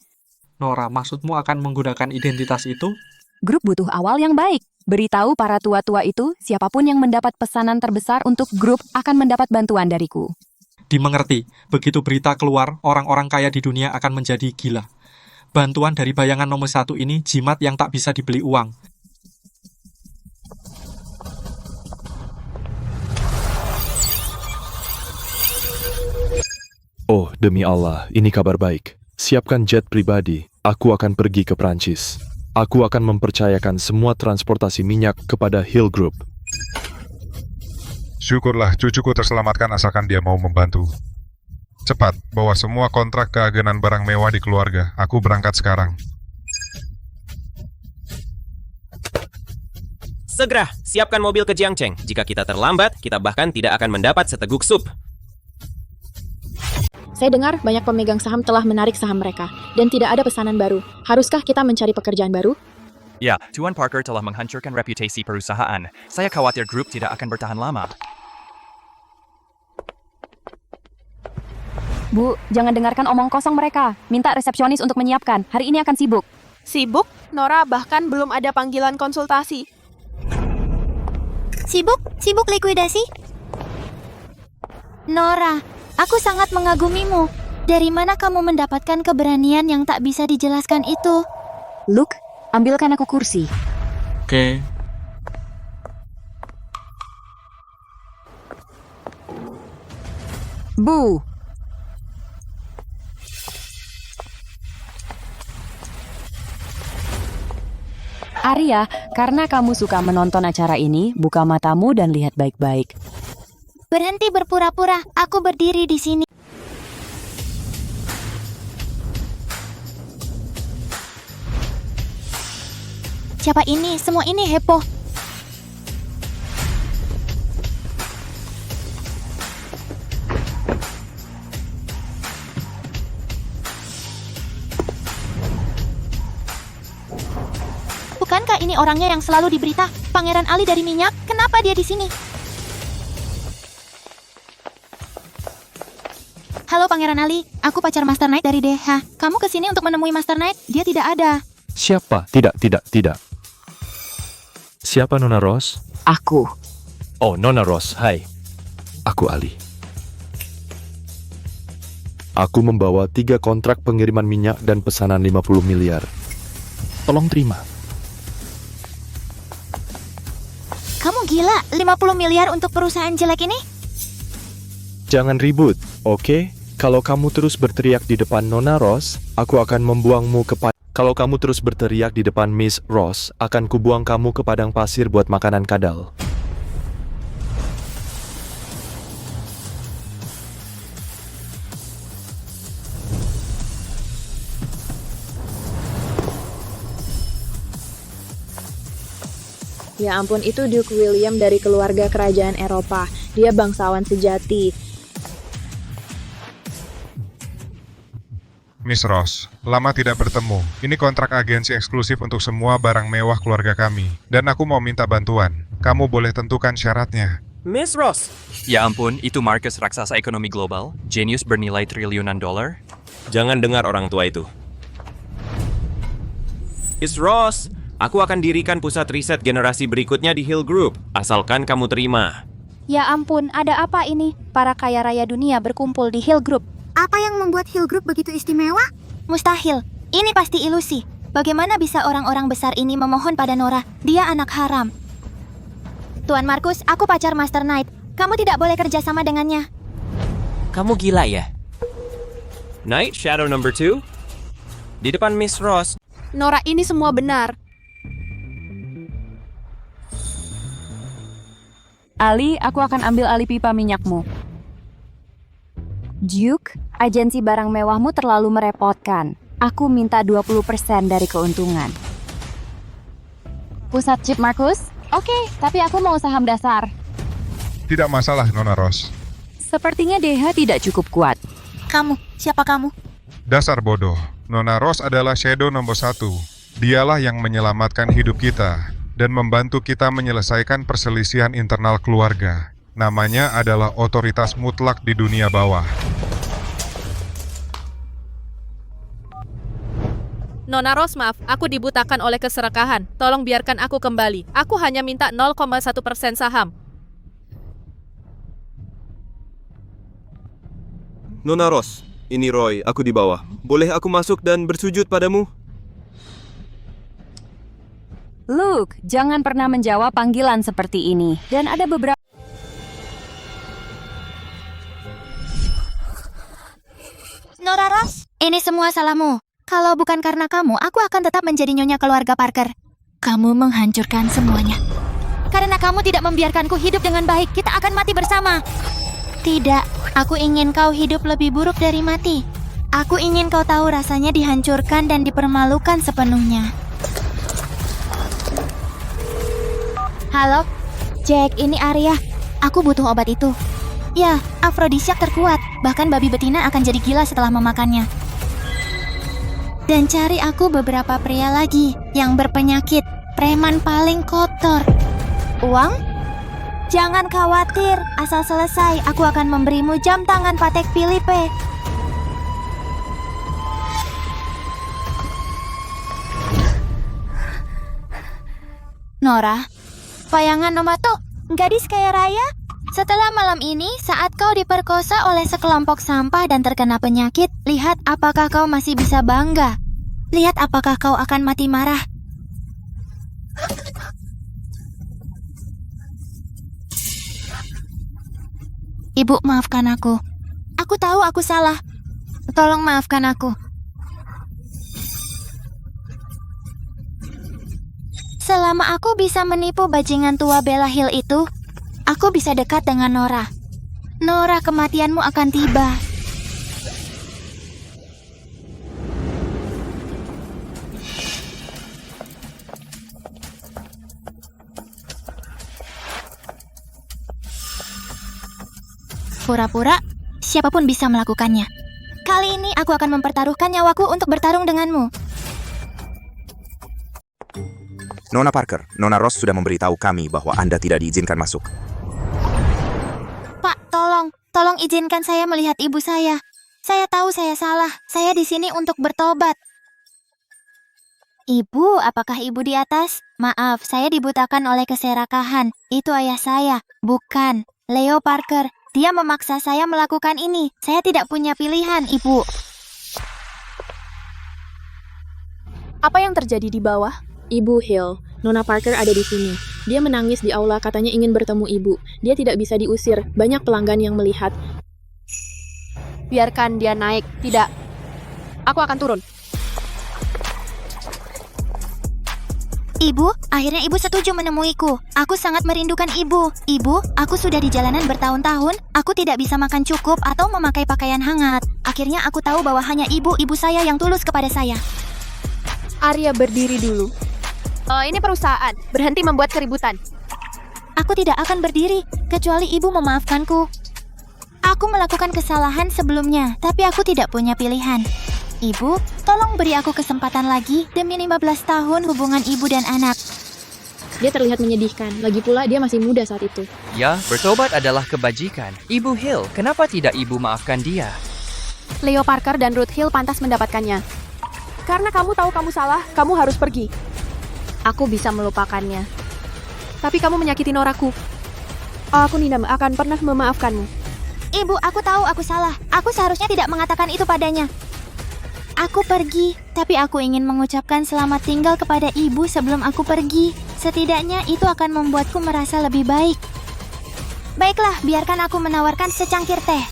Nora, maksudmu akan menggunakan identitas itu? Grup butuh awal yang baik. Beritahu para tua-tua itu, siapapun yang mendapat pesanan terbesar untuk grup akan mendapat bantuan dariku. Dimengerti, begitu berita keluar, orang-orang kaya di dunia akan menjadi gila. Bantuan dari bayangan nomor 1 ini jimat yang tak bisa dibeli uang. Oh, demi Allah, ini kabar baik. Siapkan jet pribadi. Aku akan pergi ke Prancis. Aku akan mempercayakan semua transportasi minyak kepada Hill Group. Syukurlah cucuku terselamatkan asalkan dia mau membantu. Cepat, bawa semua kontrak keagenan barang mewah di keluarga. Aku berangkat sekarang. Segera, siapkan mobil ke Jiangcheng. Jika kita terlambat, kita bahkan tidak akan mendapat seteguk sup. Saya dengar banyak pemegang saham telah menarik saham mereka, dan tidak ada pesanan baru. Haruskah kita mencari pekerjaan baru? Ya, Tuan Parker telah menghancurkan reputasi perusahaan. Saya khawatir grup tidak akan bertahan lama. Bu, jangan dengarkan omong kosong mereka. Minta resepsionis untuk menyiapkan. Hari ini akan sibuk. Sibuk? Nora bahkan belum ada panggilan konsultasi. Sibuk? Sibuk likuidasi? Nora, aku sangat mengagumimu. Dari mana kamu mendapatkan keberanian yang tak bisa dijelaskan itu? Luke, ambilkan aku kursi. Oke. Bu. Arya, karena kamu suka menonton acara ini, buka matamu dan lihat baik-baik. Berhenti berpura-pura, aku berdiri di sini. Siapa ini? Semua ini heboh. Bukankah ini orangnya yang selalu diberita? Pangeran Ali dari minyak? Kenapa dia di sini? Halo Pangeran Ali, aku pacar Master Knight dari DH. Kamu kesini untuk menemui Master Knight? Dia tidak ada. Siapa? Tidak. Siapa Nona Ross? Aku. Oh, Nona Ross, hai. Aku Ali. Aku membawa 3 kontrak pengiriman minyak dan pesanan 50 miliar. Tolong terima. Kamu gila, 50 miliar untuk perusahaan jelek ini? Jangan ribut, oke? Kalau kamu terus berteriak di depan Nona Ross, aku akan membuangmu ke Kalau kamu terus berteriak di depan Miss Ross, akan kubuang kamu ke padang pasir buat makanan kadal. Ya ampun, itu Duke William dari keluarga kerajaan Eropa. Dia bangsawan sejati. Miss Ross, lama tidak bertemu. Ini kontrak agensi eksklusif untuk semua barang mewah keluarga kami. Dan aku mau minta bantuan. Kamu boleh tentukan syaratnya. Miss Ross. Ya ampun, itu Marcus raksasa ekonomi global. Genius bernilai triliunan dolar. Jangan dengar orang tua itu. Miss Ross, aku akan dirikan pusat riset generasi berikutnya di Hill Group. Asalkan kamu terima. Ya ampun, ada apa ini? Para kaya raya dunia berkumpul di Hill Group. Apa yang membuat Hill Group begitu istimewa? Mustahil. Ini pasti ilusi. Bagaimana bisa orang-orang besar ini memohon pada Nora? Dia anak haram. Tuan Marcus, aku pacar Master Knight. Kamu tidak boleh kerja sama dengannya. Kamu gila ya? Knight Shadow number 2? Di depan Miss Ross. Nora, ini semua benar. Ali, aku akan ambil alih pipa minyakmu. Duke, agensi barang mewahmu terlalu merepotkan. Aku minta 20% dari keuntungan. Pusat chip Marcus? Oke, tapi aku mau saham dasar. Tidak masalah, Nona Ross. Sepertinya DH tidak cukup kuat. Kamu, siapa kamu? Dasar bodoh. Nona Ross adalah Shadow nomor 1. Dialah yang menyelamatkan hidup kita dan membantu kita menyelesaikan perselisihan internal keluarga. Namanya adalah otoritas mutlak di dunia bawah. Nona Rose, maaf, aku dibutakan oleh keserakahan. Tolong biarkan aku kembali. Aku hanya minta 0,1% saham. Nona Rose, ini Roy, aku di bawah. Boleh aku masuk dan bersujud padamu? Luke, jangan pernah menjawab panggilan seperti ini. Dan ada beberapa... Nora Rose, ini semua salahmu. Kalau bukan karena kamu, aku akan tetap menjadi nyonya keluarga Parker. Kamu menghancurkan semuanya. Karena kamu tidak membiarkanku hidup dengan baik, kita akan mati bersama. Tidak, aku ingin kau hidup lebih buruk dari mati. Aku ingin kau tahu rasanya dihancurkan dan dipermalukan sepenuhnya. Halo, Jack, ini Arya. Aku butuh obat itu. Ya, afrodisiak terkuat. Bahkan babi betina akan jadi gila setelah memakannya. Dan cari aku beberapa pria lagi yang berpenyakit. Preman paling kotor. Uang? Jangan khawatir, asal selesai aku akan memberimu jam tangan Patek Philippe. Nora, bayangan nomor tuh, gadis kaya raya. Setelah malam ini, saat kau diperkosa oleh sekelompok sampah dan terkena penyakit, lihat apakah kau masih bisa bangga. Lihat apakah kau akan mati marah. Ibu, maafkan aku. Aku tahu aku salah. Tolong maafkan aku. Selama aku bisa menipu bajingan tua Bella Hill itu, aku bisa dekat dengan Nora. Nora, kematianmu akan tiba. Pura-pura, siapapun bisa melakukannya. Kali ini aku akan mempertaruhkan nyawaku untuk bertarung denganmu. Nona Parker, Nona Ross sudah memberitahu kami bahwa Anda tidak diizinkan masuk. Pak, tolong izinkan saya melihat ibu saya. Saya tahu saya salah. Saya di sini untuk bertobat. Ibu, apakah ibu di atas? Maaf, saya dibutakan oleh keserakahan. Itu ayah saya, bukan Leo Parker. Dia memaksa saya melakukan ini. Saya tidak punya pilihan, Ibu. Apa yang terjadi di bawah? Ibu Hill, Nona Parker ada di sini. Dia menangis di aula, katanya ingin bertemu ibu. Dia tidak bisa diusir, banyak pelanggan yang melihat. Biarkan dia naik. Tidak. Aku akan turun. Ibu, akhirnya ibu setuju menemuiku. Aku sangat merindukan ibu. Ibu, aku sudah di jalanan bertahun-tahun. Aku tidak bisa makan cukup atau memakai pakaian hangat. Akhirnya aku tahu bahwa hanya ibu saya yang tulus kepada saya. Arya, berdiri dulu. Ini perusahaan. Berhenti membuat keributan. Aku tidak akan berdiri, kecuali ibu memaafkanku. Aku melakukan kesalahan sebelumnya, tapi aku tidak punya pilihan. Ibu, tolong beri aku kesempatan lagi demi 15 tahun hubungan ibu dan anak. Dia terlihat menyedihkan, lagi pula dia masih muda saat itu. Ya, bertobat adalah kebajikan. Ibu Hill, kenapa tidak ibu maafkan dia? Leo Parker dan Ruth Hill pantas mendapatkannya. Karena kamu tahu kamu salah, kamu harus pergi. Aku bisa melupakannya. Tapi kamu menyakiti Noraku. Aku tidak akan pernah memaafkanmu. Ibu, aku tahu aku salah. Aku seharusnya tidak mengatakan itu padanya. Aku pergi, tapi aku ingin mengucapkan selamat tinggal kepada ibu sebelum aku pergi. Setidaknya itu akan membuatku merasa lebih baik. Baiklah, biarkan aku menawarkan secangkir teh.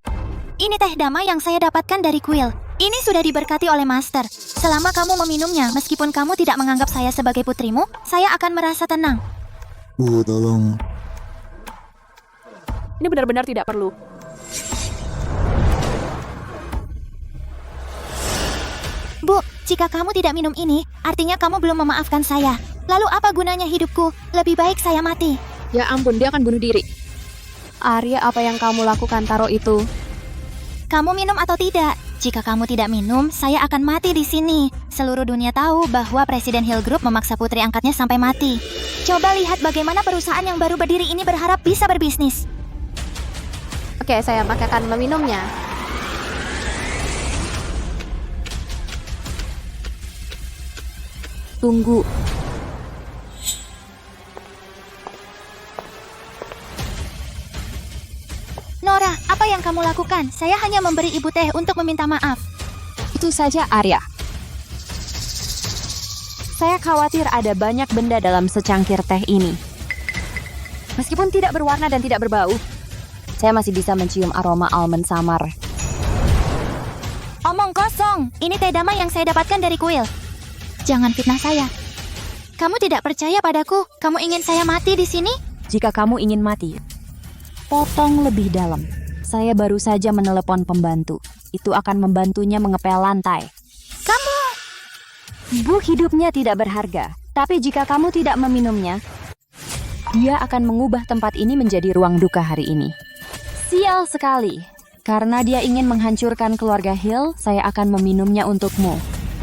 Ini teh damai yang saya dapatkan dari kuil. Ini sudah diberkati oleh Master. Selama kamu meminumnya, meskipun kamu tidak menganggap saya sebagai putrimu, saya akan merasa tenang. Bu, tolong. Ini benar-benar tidak perlu. Bu, jika kamu tidak minum ini, artinya kamu belum memaafkan saya. Lalu apa gunanya hidupku? Lebih baik saya mati. Ya ampun, dia akan bunuh diri. Arya, apa yang kamu lakukan? Taruh itu. Kamu minum atau tidak? Jika kamu tidak minum, saya akan mati di sini. Seluruh dunia tahu bahwa Presiden Hill Group memaksa putri angkatnya sampai mati. Coba lihat bagaimana perusahaan yang baru berdiri ini berharap bisa berbisnis. Oke, saya akan meminumnya. Tunggu. Nora, apa yang kamu lakukan? Saya hanya memberi ibu teh untuk meminta maaf. Itu saja, Arya. Saya khawatir ada banyak benda dalam secangkir teh ini. Meskipun tidak berwarna dan tidak berbau, saya masih bisa mencium aroma almond samar. Omong kosong. Ini teh damai yang saya dapatkan dari kuil. Jangan fitnah saya. Kamu tidak percaya padaku? Kamu ingin saya mati di sini? Jika kamu ingin mati, potong lebih dalam. Saya baru saja menelepon pembantu. Itu akan membantunya mengepel lantai. Kamu... Bu hidupnya tidak berharga. Tapi jika kamu tidak meminumnya, dia akan mengubah tempat ini menjadi ruang duka hari ini. Sial sekali. Karena dia ingin menghancurkan keluarga Hill, saya akan meminumnya untukmu.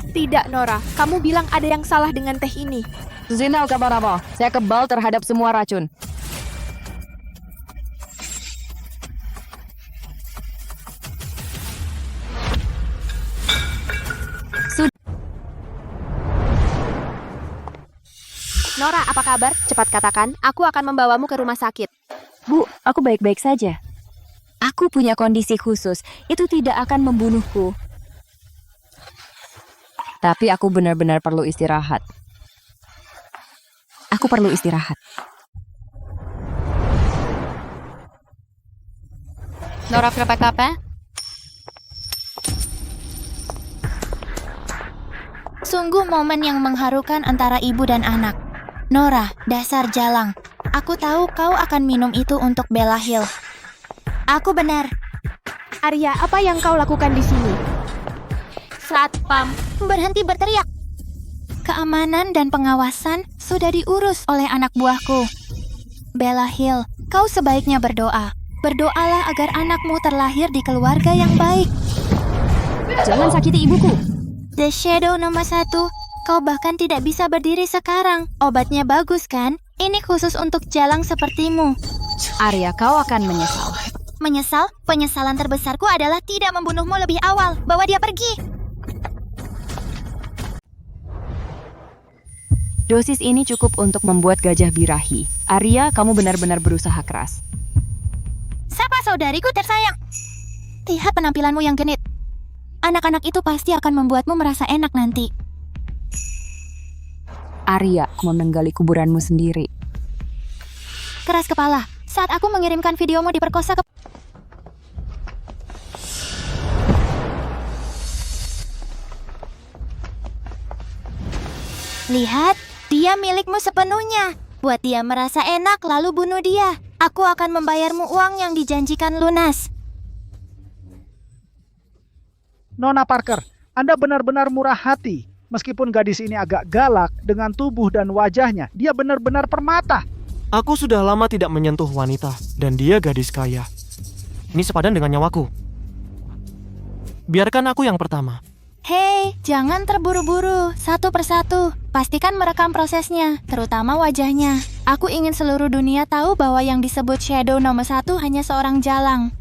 Tidak, Nora. Kamu bilang ada yang salah dengan teh ini. Zina, kabar apa? Saya kebal terhadap semua racun. Nora, apa kabar? Cepat katakan, aku akan membawamu ke rumah sakit. Bu, aku baik-baik saja. Aku punya kondisi khusus. Itu tidak akan membunuhku. Tapi aku benar-benar perlu istirahat. Aku perlu istirahat. Nora, kenapa? Sungguh momen yang mengharukan antara ibu dan anak. Nora, dasar jalang. Aku tahu kau akan minum itu untuk Bella Hill. Aku benar. Arya, apa yang kau lakukan di sini? Satpam, berhenti berteriak. Keamanan dan pengawasan sudah diurus oleh anak buahku. Bella Hill, kau sebaiknya berdoa. Berdoalah agar anakmu terlahir di keluarga yang baik. Jangan sakiti ibuku. The Shadow nomor 1. Kau bahkan tidak bisa berdiri sekarang. Obatnya bagus kan? Ini khusus untuk jalang sepertimu. Arya, kau akan menyesal. Menyesal? Penyesalan terbesarku adalah tidak membunuhmu lebih awal. Bawa dia pergi. Dosis ini cukup untuk membuat gajah birahi. Arya, kamu benar-benar berusaha keras. Siapa saudariku tersayang? Lihat penampilanmu yang genit. Anak-anak itu pasti akan membuatmu merasa enak nanti. Arya, menenggali kuburanmu sendiri. Keras kepala. Saat aku mengirimkan videomu diperkosa ke... Lihat, dia milikmu sepenuhnya. Buat dia merasa enak lalu bunuh dia. Aku akan membayarmu uang yang dijanjikan lunas. Nona Parker, Anda benar-benar murah hati. Meskipun gadis ini agak galak dengan tubuh dan wajahnya, dia benar-benar permata. Aku sudah lama tidak menyentuh wanita, dan dia gadis kaya. Ini sepadan dengan nyawaku. Biarkan aku yang pertama. Hei, jangan terburu-buru. Satu persatu. Pastikan merekam prosesnya, terutama wajahnya. Aku ingin seluruh dunia tahu bahwa yang disebut Shadow nomor 1 hanya seorang jalang.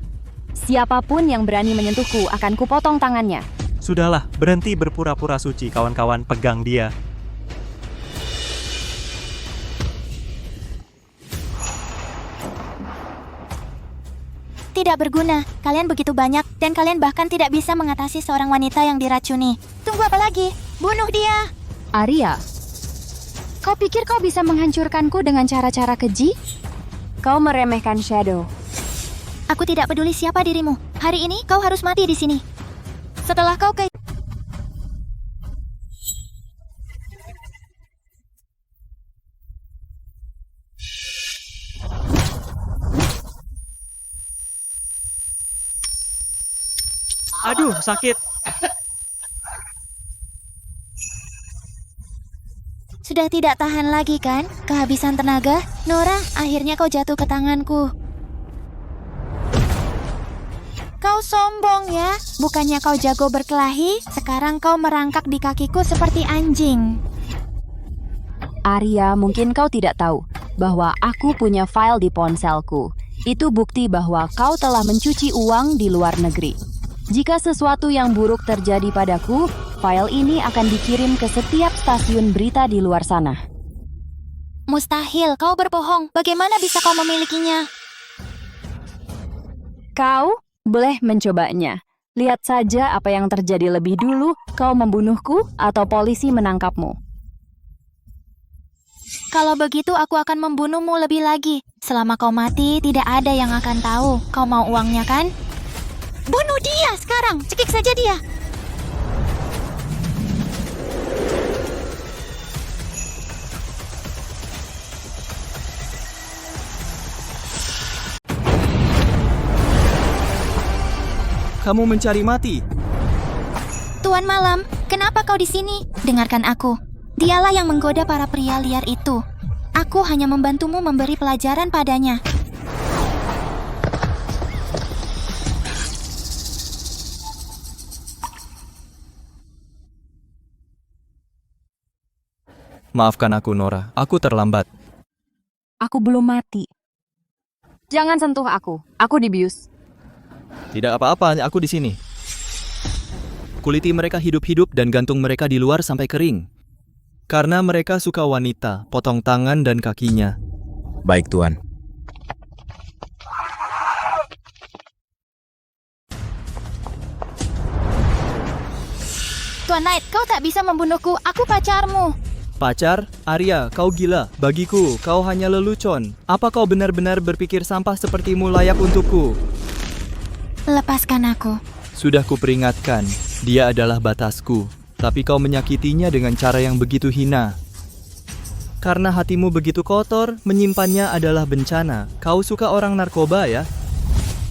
Siapapun yang berani menyentuhku akan kupotong tangannya. Sudahlah, berhenti berpura-pura suci, kawan-kawan. Pegang dia. Tidak berguna. Kalian begitu banyak, dan kalian bahkan tidak bisa mengatasi seorang wanita yang diracuni. Tunggu apa lagi? Bunuh dia! Arya, kau pikir kau bisa menghancurkanku dengan cara-cara keji? Kau meremehkan Shadow. Aku tidak peduli siapa dirimu. Hari ini kau harus mati di sini. Setelah kau ke... Aduh, sakit. Sudah tidak tahan lagi kan? Kehabisan tenaga? Nora, akhirnya kau jatuh ke tanganku. Kau sombong ya? Bukannya kau jago berkelahi, sekarang kau merangkak di kakiku seperti anjing. Arya, mungkin kau tidak tahu bahwa aku punya file di ponselku. Itu bukti bahwa kau telah mencuci uang di luar negeri. Jika sesuatu yang buruk terjadi padaku, file ini akan dikirim ke setiap stasiun berita di luar sana. Mustahil, kau berbohong. Bagaimana bisa kau memilikinya? Kau boleh mencobanya. Lihat saja apa yang terjadi lebih dulu, kau membunuhku atau polisi menangkapmu. Kalau begitu aku akan membunuhmu lebih lagi. Selama kau mati, tidak ada yang akan tahu. Kau mau uangnya kan? Bunuh dia sekarang, cekik saja dia. Kamu mencari mati. Tuan Malam, kenapa kau di sini? Dengarkan aku. Dialah yang menggoda para pria liar itu. Aku hanya membantumu memberi pelajaran padanya. Maafkan aku, Nora. Aku terlambat. Aku belum mati. Jangan sentuh aku. Aku dibius. Tidak apa-apa, aku di sini. Kuliti mereka hidup-hidup dan gantung mereka di luar sampai kering. Karena mereka suka wanita, potong tangan dan kakinya. Baik, Tuan. Tuan Knight, kau tak bisa membunuhku. Aku pacarmu. Pacar? Arya, kau gila. Bagiku, kau hanya lelucon. Apa kau benar-benar berpikir sampah sepertimu layak untukku? Lepaskan aku. Sudah kuperingatkan, dia adalah batasku. Tapi kau menyakitinya dengan cara yang begitu hina. Karena hatimu begitu kotor, menyimpannya adalah bencana. Kau suka orang narkoba ya?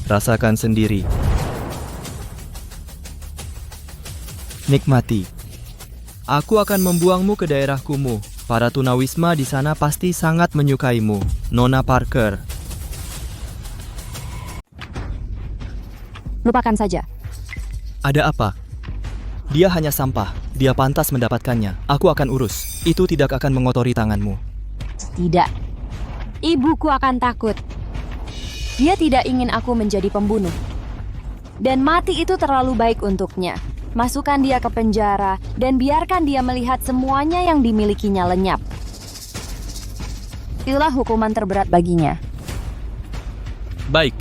Rasakan sendiri. Nikmati. Aku akan membuangmu ke daerah kumuh. Para tunawisma di sana pasti sangat menyukaimu, Nona Parker. Lupakan saja. Ada apa? Dia hanya sampah. Dia pantas mendapatkannya. Aku akan urus. Itu tidak akan mengotori tanganmu. Tidak. Ibuku akan takut. Dia tidak ingin aku menjadi pembunuh. Dan mati itu terlalu baik untuknya. Masukkan dia ke penjara dan biarkan dia melihat semuanya yang dimilikinya lenyap. Itulah hukuman terberat baginya. Baik.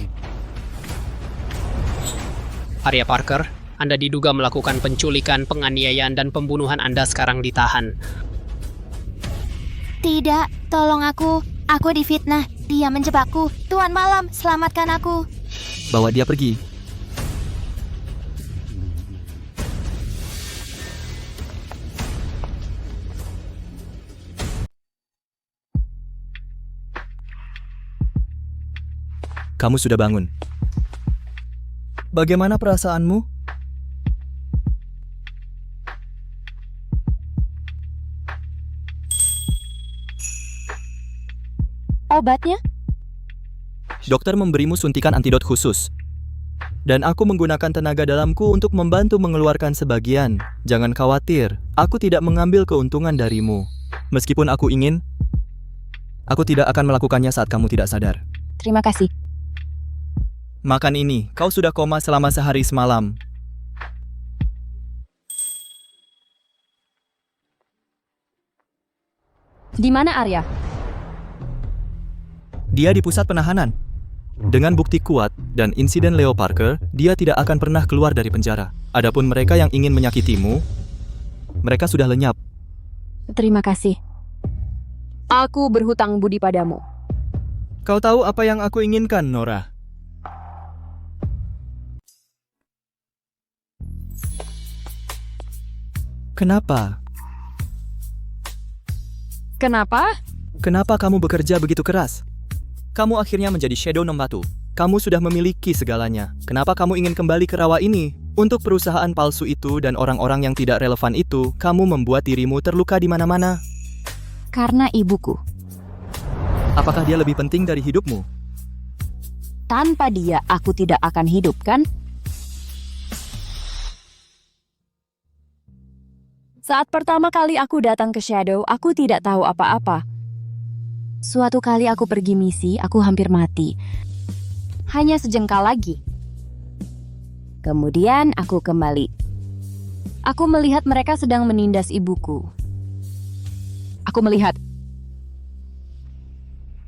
Arya Parker, Anda diduga melakukan penculikan, penganiayaan, dan pembunuhan. Anda sekarang ditahan. Tidak, tolong aku. Aku difitnah. Dia menjebakku. Tuan Malam, selamatkan aku. Bawa dia pergi. Kamu sudah bangun. Bagaimana perasaanmu? Obatnya? Dokter memberimu suntikan antidot khusus. Dan aku menggunakan tenaga dalamku untuk membantu mengeluarkan sebagian. Jangan khawatir, aku tidak mengambil keuntungan darimu. Meskipun aku ingin, aku tidak akan melakukannya saat kamu tidak sadar. Terima kasih. Makan ini, kau sudah koma selama sehari semalam. Di mana Arya? Dia di pusat penahanan. Dengan bukti kuat dan insiden Leo Parker, dia tidak akan pernah keluar dari penjara. Adapun mereka yang ingin menyakitimu, mereka sudah lenyap. Terima kasih. Aku berhutang budi padamu. Kau tahu apa yang aku inginkan, Nora? Kenapa? Kenapa? Kenapa kamu bekerja begitu keras? Kamu akhirnya menjadi Shadow nomor 1. Kamu sudah memiliki segalanya. Kenapa kamu ingin kembali ke rawa ini? Untuk perusahaan palsu itu dan orang-orang yang tidak relevan itu, kamu membuat dirimu terluka di mana-mana. Karena ibuku. Apakah dia lebih penting dari hidupmu? Tanpa dia, aku tidak akan hidup, kan? Saat pertama kali aku datang ke Shadow, aku tidak tahu apa-apa. Suatu kali aku pergi misi, aku hampir mati. Hanya sejengkal lagi. Kemudian aku kembali. Aku melihat mereka sedang menindas ibuku. Aku melihat.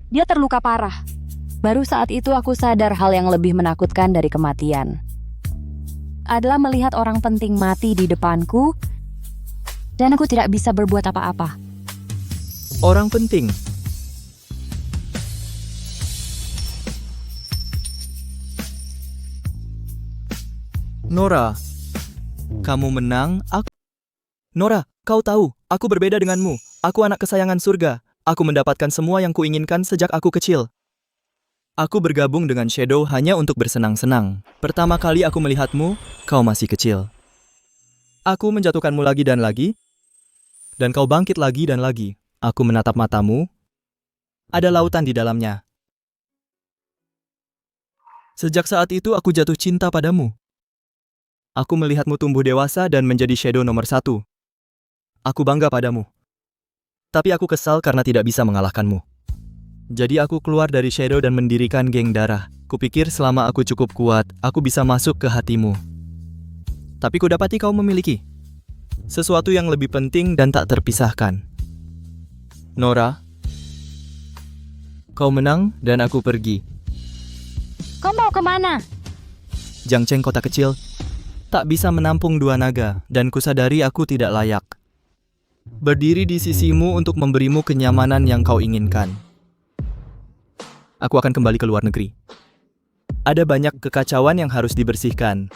Dia terluka parah. Baru saat itu aku sadar hal yang lebih menakutkan dari kematian adalah melihat orang penting mati di depanku dan aku tidak bisa berbuat apa-apa. Orang penting. Nora, kamu menang. Nora, kau tahu, aku berbeda denganmu. Aku anak kesayangan surga. Aku mendapatkan semua yang kuinginkan sejak aku kecil. Aku bergabung dengan Shadow hanya untuk bersenang-senang. Pertama kali aku melihatmu, kau masih kecil. Aku menjatuhkanmu lagi dan lagi, dan kau bangkit lagi dan lagi. Aku menatap matamu, ada lautan di dalamnya. Sejak saat itu aku jatuh cinta padamu. Aku melihatmu tumbuh dewasa dan menjadi Shadow nomor 1. Aku bangga padamu. Tapi aku kesal karena tidak bisa mengalahkanmu. Jadi aku keluar dari Shadow dan mendirikan geng darah. Kupikir selama aku cukup kuat, aku bisa masuk ke hatimu. Tapi kudapati kau memiliki sesuatu yang lebih penting dan tak terpisahkan. Nora, kau menang dan aku pergi. Kau mau kemana? Jangcheng kota kecil, tak bisa menampung 2 naga, dan kusadari aku tidak layak berdiri di sisimu untuk memberimu kenyamanan yang kau inginkan. Aku akan kembali ke luar negeri. Ada banyak kekacauan yang harus dibersihkan.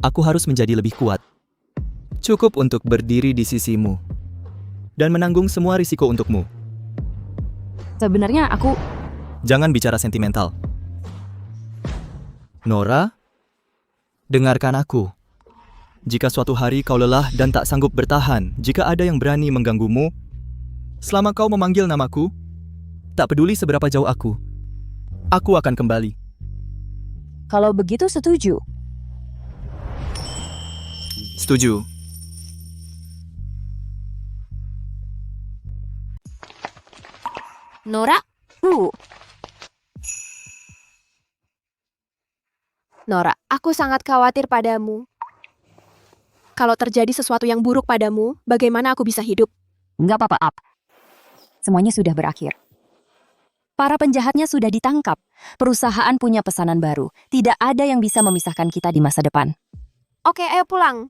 Aku harus menjadi lebih kuat. Cukup untuk berdiri di sisimu dan menanggung semua risiko untukmu. Sebenarnya aku... Jangan bicara sentimental. Nora, dengarkan aku. Jika suatu hari kau lelah dan tak sanggup bertahan, jika ada yang berani mengganggumu, selama kau memanggil namaku, tak peduli seberapa jauh aku akan kembali. Kalau begitu setuju. Setuju. Nora? Nora, aku sangat khawatir padamu. Kalau terjadi sesuatu yang buruk padamu, bagaimana aku bisa hidup? Nggak apa-apa, Up. Semuanya sudah berakhir. Para penjahatnya sudah ditangkap. Perusahaan punya pesanan baru. Tidak ada yang bisa memisahkan kita di masa depan. Oke, ayo pulang.